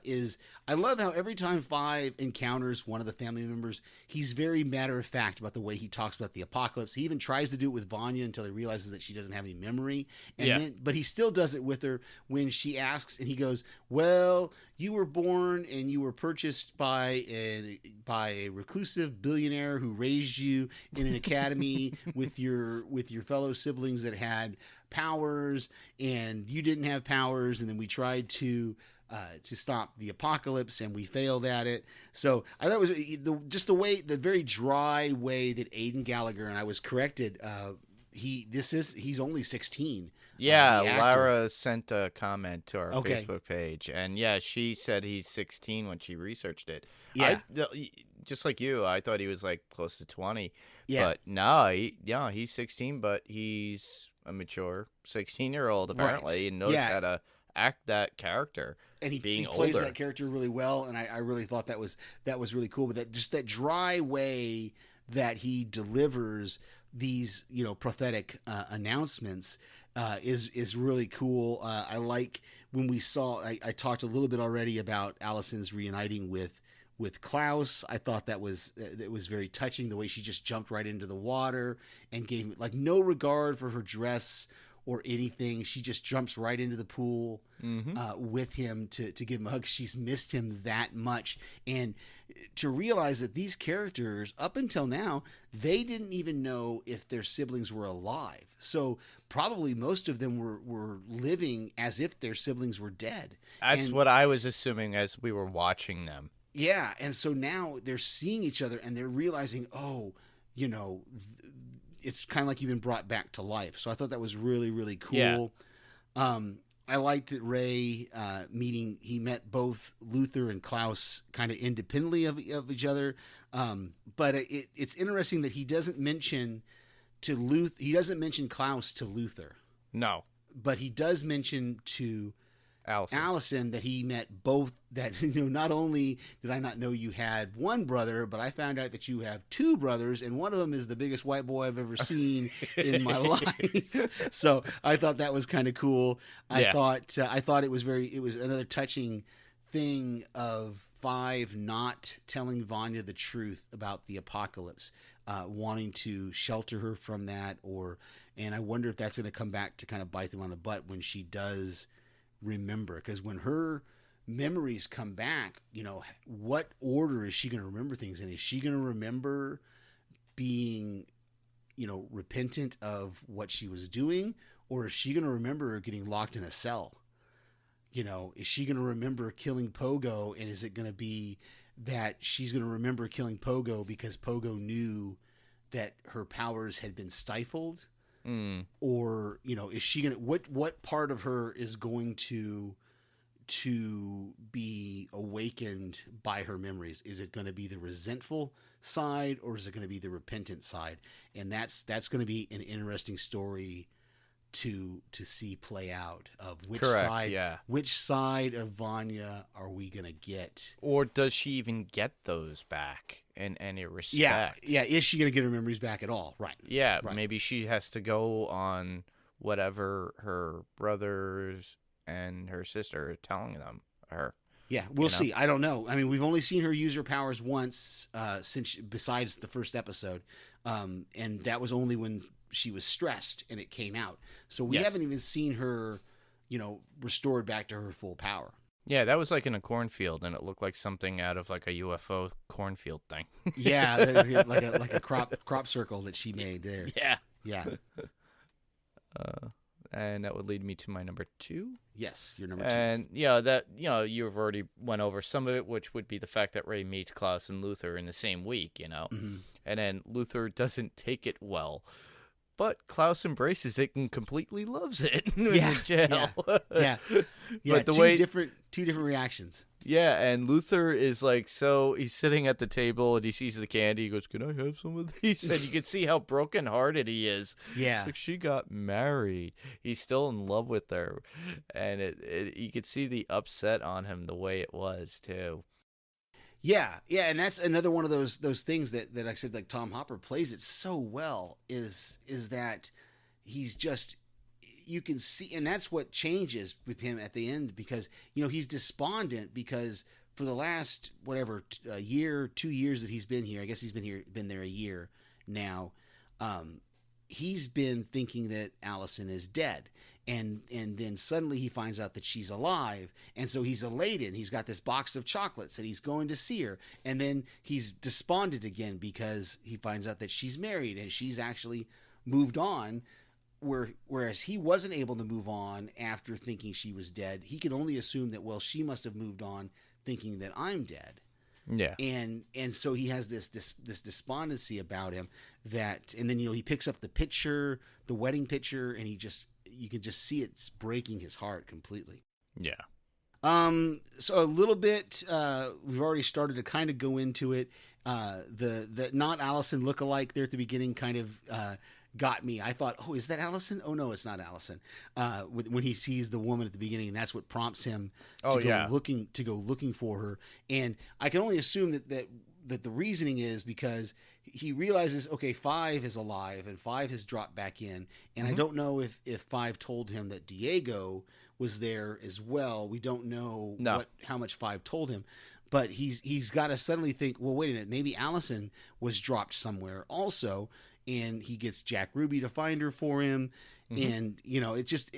is, I love how every time Five encounters one of the family members, he's very matter of fact about the way he talks about the apocalypse. He even tries to do it with Vanya until he realizes that she doesn't have any memory. But he still does it with her when she asks, and he goes, well, you were born and you were purchased by a reclusive billionaire who raised you in an academy with your fellow siblings that had powers, and you didn't have powers, and then we tried to stop the apocalypse, and we failed at it. So I thought it was the very dry way that Aidan Gallagher, and I was corrected, he's only 16. Yeah, Lara sent a comment to our Facebook page, and yeah, she said he's 16 when she researched it. Yeah, just like you, I thought he was like close to 20. Yeah, but no, he's 16, but he's a mature 16-year-old apparently, and knows how to act that character. And he plays that character really well, and I really thought that was really cool. But that dry way that he delivers these prophetic announcements is really cool. I like when we saw. I talked a little bit already about Allison's reuniting with with Klaus. I thought that was very touching, the way she just jumped right into the water and gave like no regard for her dress or anything. She just jumps right into the pool with him to give him a hug. She's missed him that much. And to realize that these characters, up until now, they didn't even know if their siblings were alive. So probably most of them were living as if their siblings were dead. That's what I was assuming as we were watching them. Yeah, and so now they're seeing each other and they're realizing, oh, you know, it's kind of like you've been brought back to life. So I thought that was really, really cool. Yeah. I liked that Ray he met both Luther and Klaus kind of independently of each other. But it's interesting that he doesn't mention Klaus to Luther. No. But he does mention to Allison that he met both, that, you know, not only did I not know you had one brother, but I found out that you have two brothers, and one of them is the biggest white boy I've ever seen in my life. So I thought that was kind of cool. I thought it was another touching thing of Five not telling Vanya the truth about the apocalypse, wanting to shelter her from that, and I wonder if that's going to come back to kind of bite them on the butt when she does remember, because when her memories come back, you know, what order is she going to remember things in? Is she going to remember being, you know, repentant of what she was doing, or is she going to remember getting locked in a cell? You know, is she going to remember killing Pogo, and is it going to be that she's going to remember killing Pogo because Pogo knew that her powers had been stifled? Or, you know, is she gonna, what part of her is going to be awakened by her memories? Is it going to be the resentful side, or is it going to be the repentant side? And that's going to be an interesting story to see play out, of which side of Vanya are we going to get? Or does she even get those back in any respect? Yeah. Is she going to get her memories back at all? Right. Yeah. Right. Maybe she has to go on whatever her brothers and her sister are telling her. Yeah, we'll see. I don't know. I mean, we've only seen her use her powers once besides the first episode, and that was only when she was stressed and it came out. So we haven't even seen her, you know, restored back to her full power. Yeah, that was like in a cornfield, and it looked like something out of like a UFO cornfield thing. Yeah, like a crop circle that she made there. Yeah. And that would lead me to my number 2. Yes, your number 2. And you've already went over some of it, which would be the fact that Ray meets Klaus and Luther in the same week, you know. Mm-hmm. And then Luther doesn't take it well, but Klaus embraces it and completely loves it in jail. Yeah. But two different reactions. Yeah, and Luther is like, so he's sitting at the table and he sees the candy. He goes, "Can I have some of these?" And you can see how brokenhearted he is. Yeah, it's like, she got married. He's still in love with her, and you could see the upset on him the way it was too. Yeah, and that's another one of those things that I said, like, Tom Hopper plays it so well, is that he's just, you can see, and that's what changes with him at the end, because, you know, he's despondent because for the last a year, 2 years that he's been here, I guess he's been there a year now, he's been thinking that Allison is dead. And then suddenly he finds out that she's alive, and so he's elated. He's got this box of chocolates and he's going to see her, and then he's despondent again because he finds out that she's married and she's actually moved on, whereas he wasn't able to move on after thinking she was dead. He can only assume that, well, she must have moved on thinking that I'm dead. Yeah. And so he has this despondency about him, that, and then, you know, he picks up the wedding picture, and you can just see it's breaking his heart completely. Yeah. So a little bit, we've already started to kind of go into it. The not Allison lookalike there at the beginning kind of got me. I thought, oh, is that Allison? Oh no, it's not Allison. When he sees the woman at the beginning, and that's what prompts him to go looking for her. And I can only assume that the reasoning is because he realizes, okay, Five is alive and Five has dropped back in. And I don't know if Five told him that Diego was there as well. We don't know how much Five told him. but he's got to suddenly think, well, wait a minute, maybe Allison was dropped somewhere also, and he gets Jack Ruby to find her for him. And it's just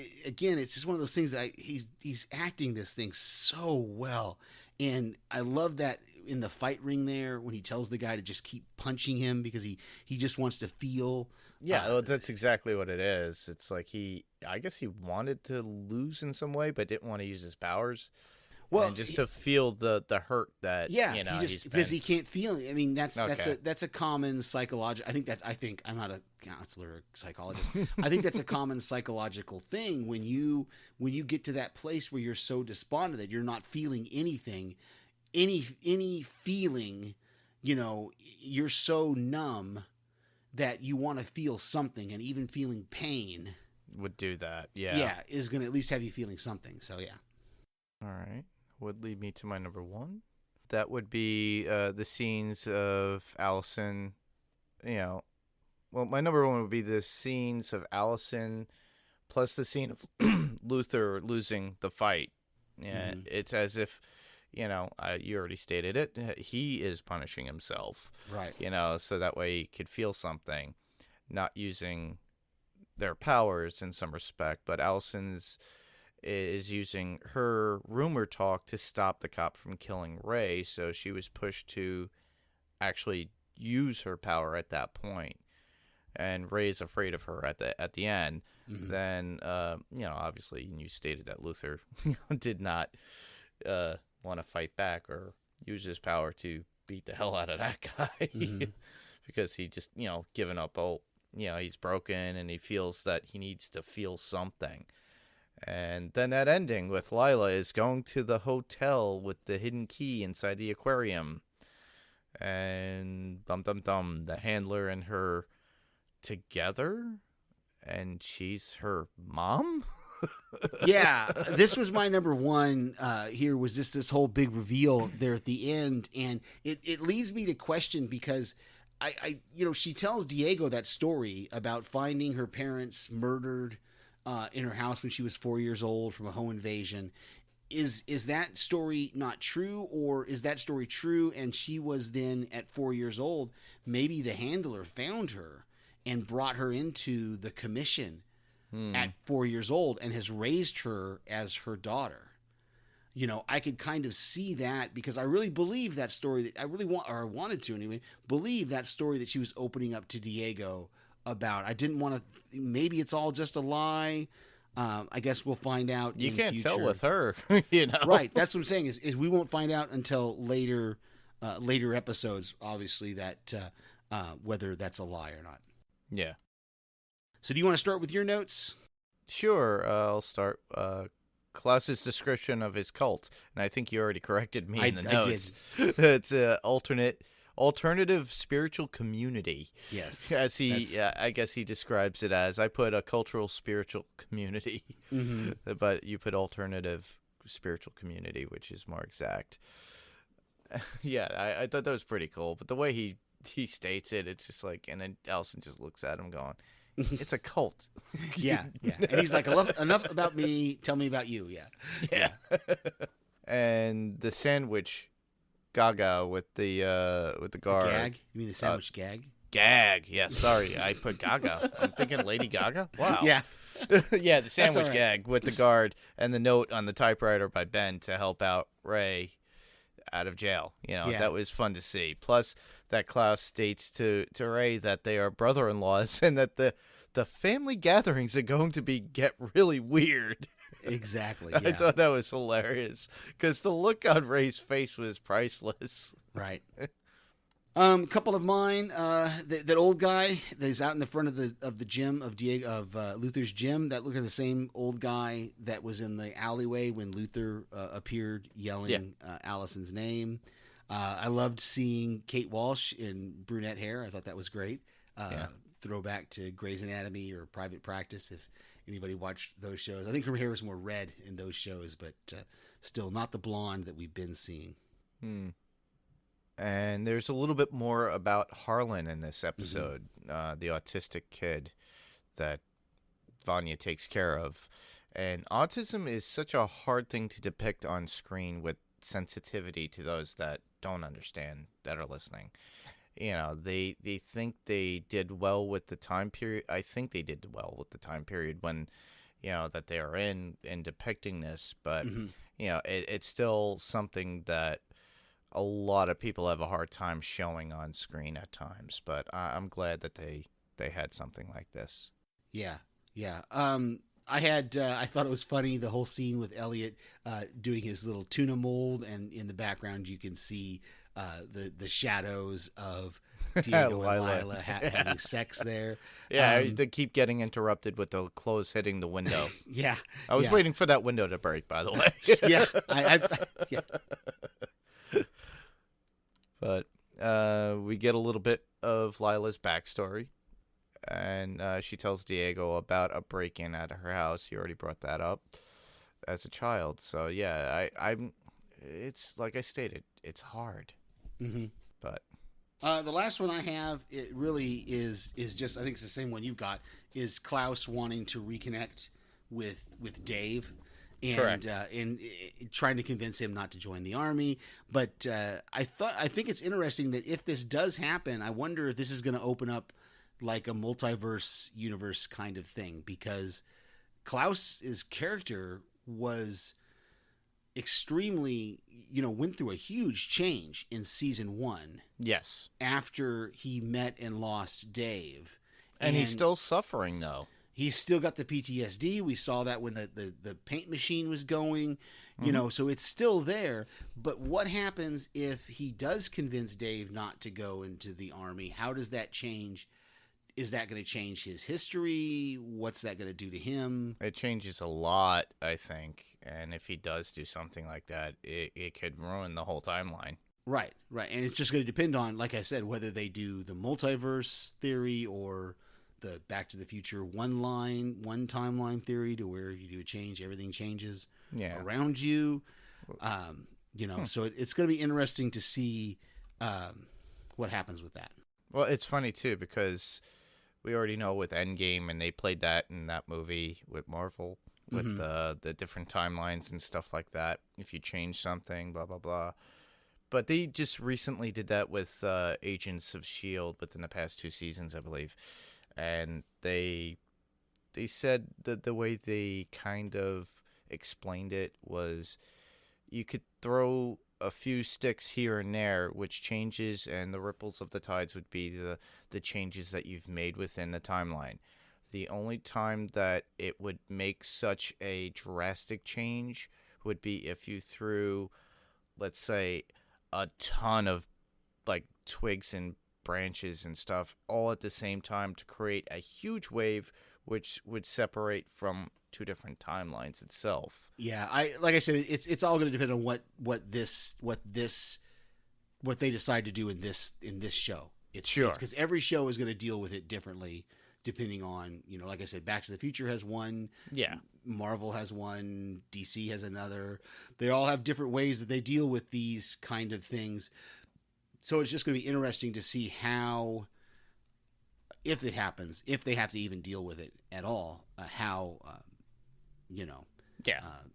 one of those things that he's acting this thing so well, and I love that in the fight ring there when he tells the guy to just keep punching him because he just wants to feel. Yeah, well, that's exactly what it is. It's like I guess he wanted to lose in some way, but didn't want to use his powers. Well, and just to feel the hurt that because he can't feel it. I mean, that's a common psychological. I think I'm not a counselor or psychologist. I think that's a common psychological thing when you get to that place where you're so despondent that you're not feeling anything, any feeling. You're so numb that you want to feel something, and even feeling pain would do that. Yeah, is going to at least have you feeling something. So yeah. All right. Would lead me to my number one. That would be the scenes of Allison. Well, my number one would be the scenes of Allison plus the scene of Luther losing the fight. Yeah, It's as if, you already stated it, he is punishing himself. Right. So that way he could feel something, not using their powers in some respect, but Allison's is using her rumor talk to stop the cop from killing Ray, so she was pushed to actually use her power at that point, and Ray's afraid of her at the end. Then obviously you stated that Luther did not want to fight back or use his power to beat the hell out of that guy because he just given up. He's broken and he feels that he needs to feel something. And then that ending with Lila is going to the hotel with the hidden key inside the aquarium. And the handler and her together. And she's her mom? Yeah, this was my number one here, was just this whole big reveal there at the end. And it leads me to question, because she tells Diego that story about finding her parents murdered in her house when she was 4 years old from a home invasion. Is that story not true, or is that story true and she was then at 4 years old? Maybe the handler found her and brought her into the commission at 4 years old and has raised her as her daughter. I could kind of see that, because I really believe that story that I wanted to anyway, believe that story that she was opening up to Diego about. I didn't want to. Maybe it's all just a lie. I guess we'll find out. You can't future. tell with her, Right. That's what I'm saying. Is we won't find out until later episodes. Obviously, that whether that's a lie or not. Yeah. So, do you want to start with your notes? Sure. I'll start. Klaus's description of his cult, and I think you already corrected me in the notes. I did. It's a alternative spiritual community. Yes. As I guess he describes it as. I put a cultural spiritual community, but you put alternative spiritual community, which is more exact. Yeah, I thought that was pretty cool. But the way he states it, it's just like, and then Allison just looks at him going, it's a cult. Yeah. And he's like, enough about me. Tell me about you. Yeah. And the sandwich gaga with the guard. The gag? You mean the sandwich gag? Gag. Yeah, sorry. I put Gaga. I'm thinking Lady Gaga. Wow. Yeah. Yeah, the sandwich right. gag with the guard and the note on the typewriter by Ben to help out Ray out of jail. That was fun to see. Plus, that Klaus states to Ray that they are brother-in-laws and that the family gatherings are going to get really weird. Exactly. Yeah. I thought that was hilarious because the look on Ray's face was priceless. Right. Couple of mine. That old guy that's out in the front of the gym of Luther's gym. That looked like the same old guy that was in the alleyway when Luther appeared, yelling Allison's name. I loved seeing Kate Walsh in brunette hair. I thought that was great. Throwback to Grey's Anatomy or Private Practice, if anybody watched those shows. I think her hair was more red in those shows, but still not the blonde that we've been seeing. And there's a little bit more about Harlan in this episode, the autistic kid that Vanya takes care of. And autism is such a hard thing to depict on screen with sensitivity to those that don't understand, that are listening. You know, they think they did well with the time period. I think they did well with the time period when, you know, that they are in depicting this. But, you know, it's still something that a lot of people have a hard time showing on screen at times. But I'm glad that they had something like this. Yeah. I thought it was funny, the whole scene with Elliot doing his little tuna mold, and in the background you can see the shadows of Diego and Lila having sex there. Yeah, they keep getting interrupted with the clothes hitting the window. Yeah. I was waiting for that window to break, by the way. Yeah. Yeah. But we get a little bit of Lila's backstory. And she tells Diego about a break-in at her house. You already brought that up as a child. So, yeah, I'm. It's like I stated, it's hard. Mm-hmm. But the last one I have, it really is just, I think it's the same one you've got, is Klaus wanting to reconnect with Dave. And, correct. And trying to convince him not to join the army. But I think it's interesting that if this does happen, I wonder if this is going to open up like a multiverse universe kind of thing, because Klaus's character was extremely, went through a huge change in season 1. yes. After he met and lost Dave. And he's still suffering, though. He's still got the PTSD. We saw that when the paint machine was going, so it's still there. But what happens if he does convince Dave not to go into the army? How does that change? Is that going to change his history? What's that going to do to him? It changes a lot, I think. And if he does do something like that, it could ruin the whole timeline. Right. And it's just going to depend on, like I said, whether they do the multiverse theory or the Back to the Future one timeline theory, to where you do a change, everything changes around you. So it's going to be interesting to see what happens with that. Well, it's funny, too, because we already know with Endgame, and they played that in that movie with Marvel, with the different timelines and stuff like that. If you change something, blah, blah, blah. But they just recently did that with Agents of S.H.I.E.L.D. within the past 2 seasons, I believe. And they said that the way they kind of explained it was you could throw a few sticks here and there, which changes, and the ripples of the tides would be the changes that you've made within the timeline. The only time that it would make such a drastic change would be if you threw, let's say, a ton of like twigs and branches and stuff all at the same time to create a huge wave, which would separate from 2 different timelines itself. Yeah, like I said, it's all going to depend on what they decide to do in this show. It's because every show is going to deal with it differently, depending on, like I said, Back to the Future has one. Yeah. Marvel has one. DC has another. They all have different ways that they deal with these kind of things. So it's just going to be interesting to see how, if it happens, if they have to even deal with it at all,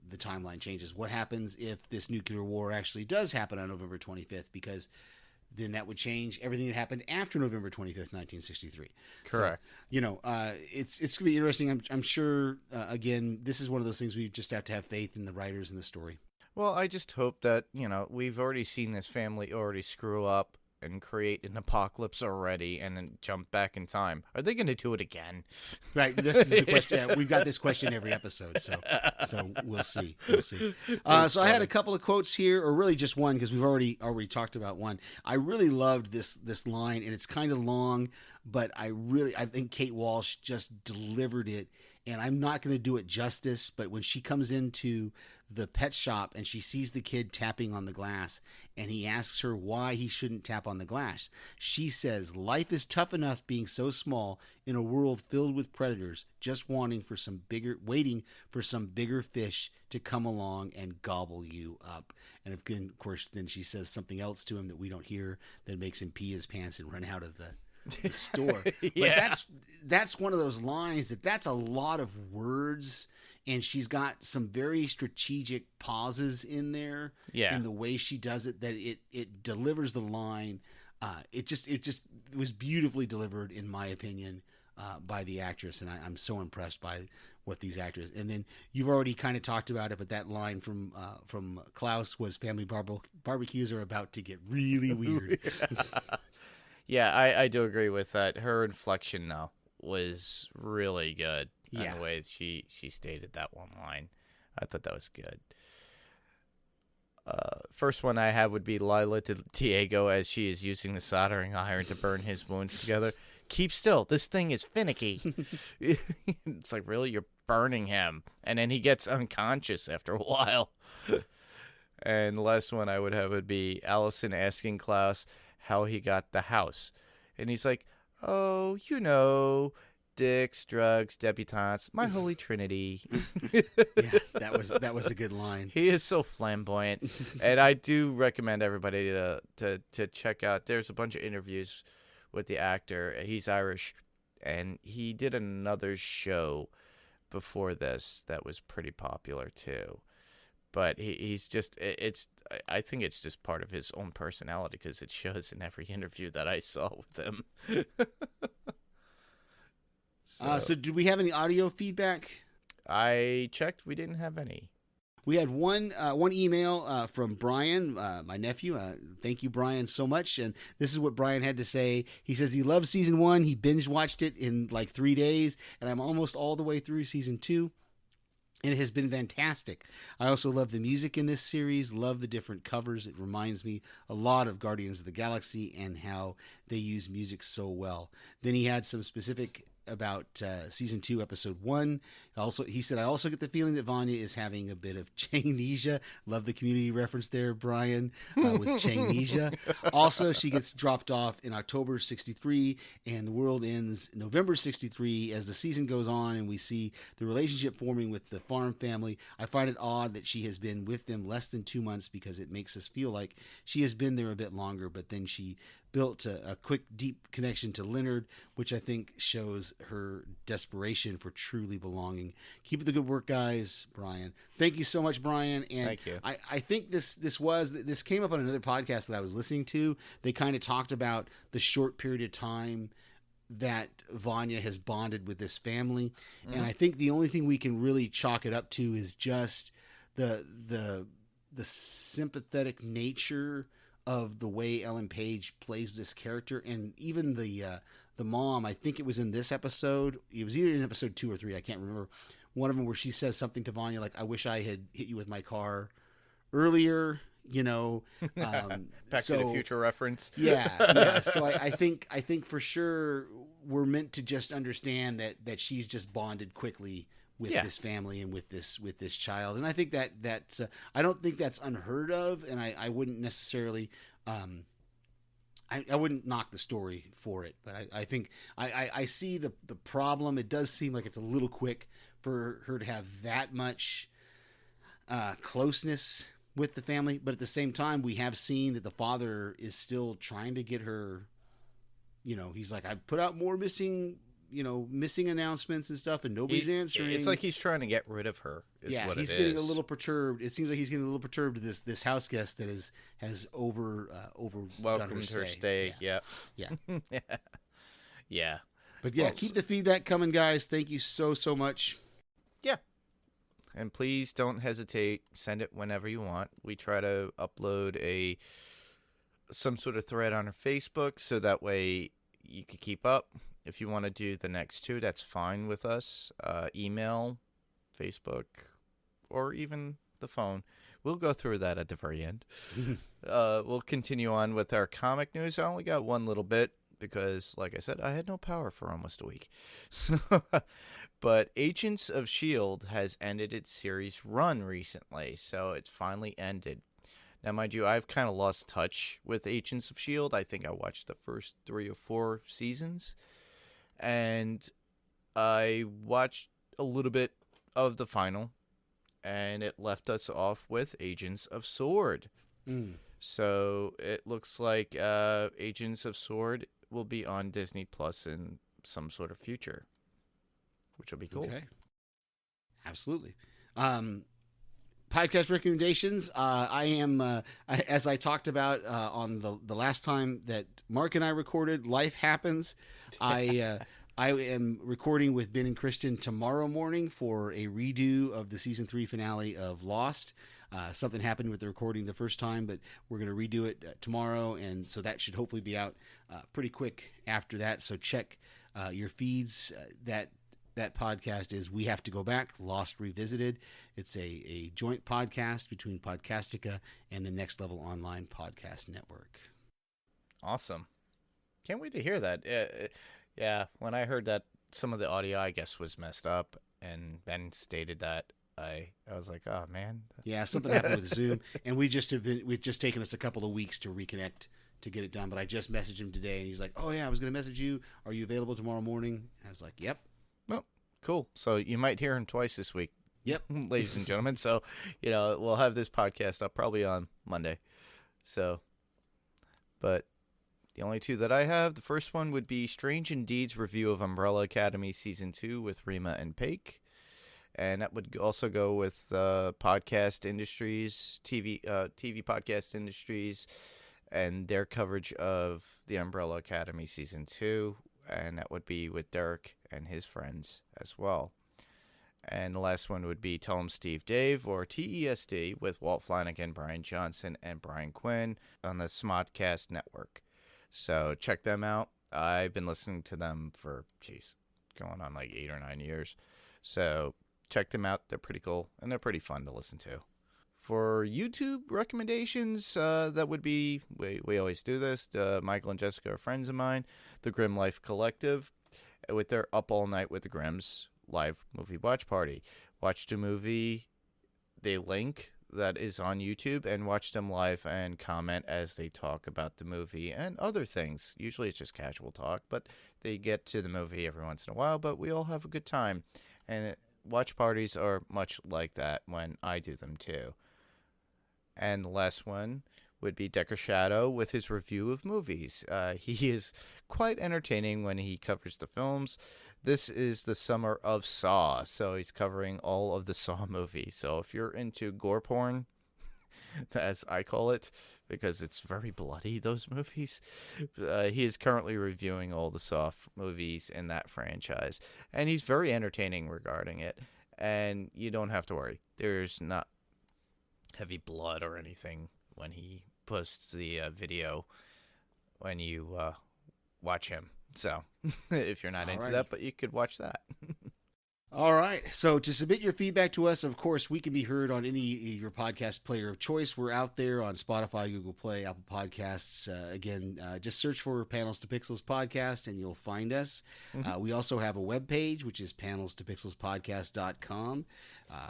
the timeline changes. What happens if this nuclear war actually does happen on November 25th? Because then that would change everything that happened after November 25th, 1963. Correct. So, it's going to be interesting. I'm sure, again, this is one of those things we just have to have faith in the writers and the story. Well, I just hope that, we've already seen this family already screw up and create an apocalypse already and then jump back in time. Are they going to do it again? Right. This is the question. We've got this question every episode, so we'll see. So I had a couple of quotes here, or really just one, because we've already talked about one. I really loved this line, and it's kind of long, but I think Kate Walsh just delivered it, and I'm not going to do it justice, but when she comes into the pet shop and she sees the kid tapping on the glass, and he asks her why he shouldn't tap on the glass, she says, "Life is tough enough being so small in a world filled with predators, just waiting for some bigger fish to come along and gobble you up." And of course, then she says something else to him that we don't hear that makes him pee his pants and run out of the store. Yeah. But that's one of those lines that's a lot of words and she's got some very strategic pauses in there. Yeah. In the way she does it, that it delivers the line. It was beautifully delivered, in my opinion, by the actress, and I'm so impressed by what these actors. And then you've already kind of talked about it, but that line from Klaus was family barbecues are about to get really weird. Yeah, I do agree with that. Her inflection though was really good. Yeah. And the way she stated that one line, I thought that was good. First one I have would be Lila Diego as she is using the soldering iron to burn his wounds together. Keep still. This thing is finicky. It's like, really? You're burning him. And then he gets unconscious after a while. And the last one I would have would be Allison asking Klaus how he got the house. And he's like, oh, you know, dicks, drugs, debutantes, my holy trinity. Yeah, that was a good line. He is so flamboyant. And I do recommend everybody to check out. There's a bunch of interviews with the actor. He's Irish, and he did another show before this that was pretty popular too. But he's just, I think it's just part of his own personality because it shows in every interview that I saw with him. So did we have any audio feedback? I checked. We didn't have any. We had one email from Brian, my nephew. Thank you, Brian, so much. And this is what Brian had to say. He says he loves season 1. He binge watched it in like 3 days, and I'm almost all the way through season 2. And it has been fantastic. I also love the music in this series, love the different covers. It reminds me a lot of Guardians of the Galaxy and how they use music so well. Then he had some specific about season 2, episode 1. Also, he said, I also get the feeling that Vanya is having a bit of Chainesia. Love the Community reference there, Brian, with Chainesia. Also, she gets dropped off in October 63, and the world ends November 63 as the season goes on, and we see the relationship forming with the farm family. I find it odd that she has been with them less than 2 months because it makes us feel like she has been there a bit longer, but then she built a quick, deep connection to Leonard, which I think shows her desperation for truly belonging. Keep up the good work, guys. Brian, thank you so much, Brian. And Thank you. I think this came up on another podcast that I was listening to. They kind of talked about the short period of time that Vanya has bonded with this family, and I think the only thing we can really chalk it up to is just the sympathetic nature of the way Ellen Page plays this character. And even the mom, I think it was in this episode, it was either in episode 2 or 3, I can't remember, one of them where she says something to Vanya like, I wish I had hit you with my car earlier, you know. Back to the Future reference. Yeah. So I think for sure we're meant to just understand that she's just bonded quickly with this family and with this child. And I think that's I don't think that's unheard of, and I wouldn't necessarily I wouldn't knock the story for it, but I think I see the problem. It does seem like it's a little quick for her to have that much closeness with the family, but at the same time we have seen that the father is still trying to get her, you know, he's like, I put out more missing announcements and stuff, and nobody's answering. It's like he's trying to get rid of her. He's getting a little perturbed. It seems like he's getting a little perturbed to this house guest that has welcomed her stay. Yeah. Yeah. But yeah, keep the feedback coming, guys. Thank you so much. Yeah. And please don't hesitate. Send it whenever you want. We try to upload some sort of thread on our Facebook, so that way you can keep up. If you want to do the next 2, that's fine with us. Email, Facebook, or even the phone. We'll go through that at the very end. We'll continue on with our comic news. I only got one little bit because, like I said, I had no power for almost a week. But Agents of S.H.I.E.L.D. has ended its series run recently, so it's finally ended. Now, mind you, I've kind of lost touch with Agents of S.H.I.E.L.D. I think I watched the first 3 or 4 seasons. And I watched a little bit of the final, and it left us off with Agents of S.W.O.R.D. So it looks like Agents of S.W.O.R.D. will be on Disney Plus in some sort of future, which will be cool. Okay. Absolutely. Podcast recommendations. I am, as I talked about on the last time that Mark and I recorded, life happens. I am recording with Ben and Kristen tomorrow morning for a redo of the season 3 finale of Lost. Something happened with the recording the first time, but we're going to redo it tomorrow, and so that should hopefully be out pretty quick after that. So check your feeds. That podcast is We Have to Go Back, Lost Revisited. It's a joint podcast between Podcastica and the Next Level Online Podcast Network. Awesome. Can't wait to hear that. Yeah, when I heard that some of the audio, I guess, was messed up, and Ben stated that, I was like, oh, man. Yeah, something happened with Zoom, and we've just taken us a couple of weeks to reconnect to get it done, but I just messaged him today, and he's like, oh, yeah, I was going to message you. Are you available tomorrow morning? I was like, yep. Oh, cool. So you might hear him twice this week. Yep. Ladies and gentlemen. So, we'll have this podcast up probably on Monday. So, but the only two that I have, the first one would be Strange Indeed's review of Umbrella Academy Season 2 with Rima and Paik. And that would also go with podcast industries, TV podcast industries, and their coverage of the Umbrella Academy Season 2. And that would be with Derek and his friends as well. And the last one would be Tell 'em Steve Dave, or TESD, with Walt Flanagan, Brian Johnson, and Brian Quinn on the Smodcast Network. So check them out. I've been listening to them for, going on like 8 or 9 years. So check them out. They're pretty cool, and they're pretty fun to listen to. For YouTube recommendations, that would be, we always do this. Michael and Jessica are friends of mine. The Grim Life Collective, with their Up All Night with the Grims live movie watch party. Watch the movie, they link that is on YouTube, and watch them live and comment as they talk about the movie and other things. Usually it's just casual talk, but they get to the movie every once in a while, but we all have a good time. And watch parties are much like that when I do them too. And the last one would be Decker Shadow with his review of movies. He is quite entertaining when he covers the films. This is the summer of Saw, so he's covering all of the Saw movies. So if you're into gore porn, as I call it, because it's very bloody, those movies, he is currently reviewing all the Saw movies in that franchise. And he's very entertaining regarding it. And you don't have to worry. There's not heavy blood or anything when he posts the video when you watch him. So if you're not into that, but you could watch that. All right. So to submit your feedback to us, of course, we can be heard on any of your podcast player of choice. We're out there on Spotify, Google Play, Apple Podcasts. Again, just search for Panels to Pixels Podcast and you'll find us. Mm-hmm. We also have a webpage, which is panelstopixelspodcast.com.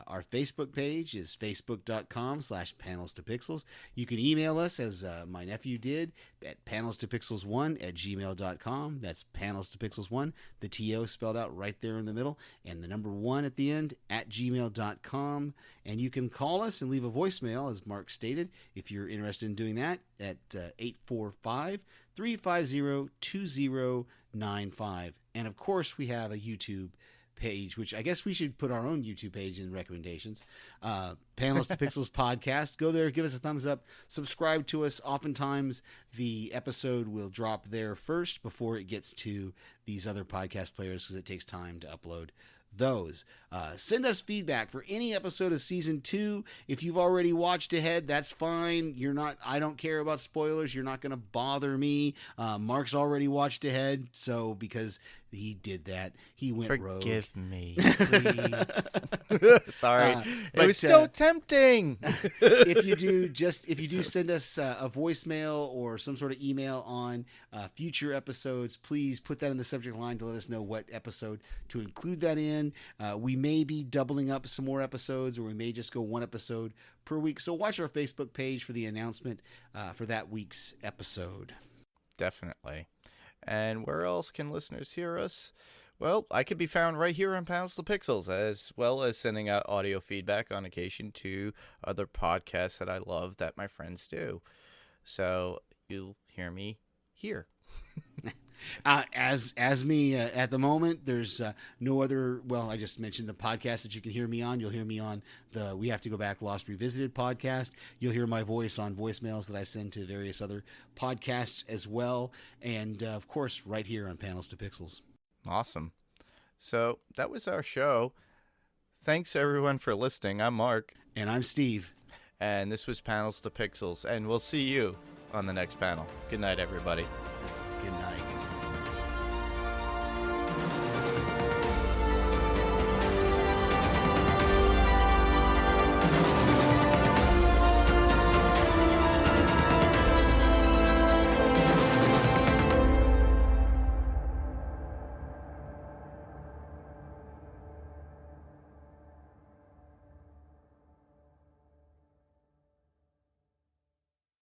Our Facebook page is facebook.com/panelstopixels. You can email us, as my nephew did, at panelstopixels1@gmail.com. That's panelstopixels1, the TO spelled out right there in the middle, and the number 1 at the end, @gmail.com. And you can call us and leave a voicemail, as Mark stated, if you're interested in doing that, at 845-350-2095. And, of course, we have a YouTube page, which I guess we should put our own YouTube page in recommendations. Panels to Pixels Podcast. Go there, give us a thumbs up, subscribe to us. Oftentimes the episode will drop there first before it gets to these other podcast players, because it takes time to upload those. Send us feedback for any episode of season 2. If you've already watched ahead, that's fine. I don't care about spoilers. You're not going to bother me. Mark's already watched ahead, so because he did that, he went rogue. Forgive me, please. Sorry, it was so tempting. if you do send us a voicemail or some sort of email on future episodes, please put that in the subject line to let us know what episode to include that in. We may be doubling up some more episodes, or we may just go one episode per week. So watch our Facebook page for the announcement for that week's episode. Definitely. And where else can listeners hear us? Well, I could be found right here on Panels to Pixels, as well as sending out audio feedback on occasion to other podcasts that I love that my friends do. So you'll hear me here. As me at the moment, there's no other. Well, I just mentioned the podcast that you can hear me on. You'll hear me on the We Have to Go Back Lost Revisited podcast. You'll hear my voice on voicemails that I send to various other podcasts as well, and of course, right here on Panels to Pixels. Awesome. So that was our show. Thanks everyone for listening. I'm Mark. And I'm Steve. And this was Panels to Pixels. And we'll see you on the next panel. Good night, everybody. Good night.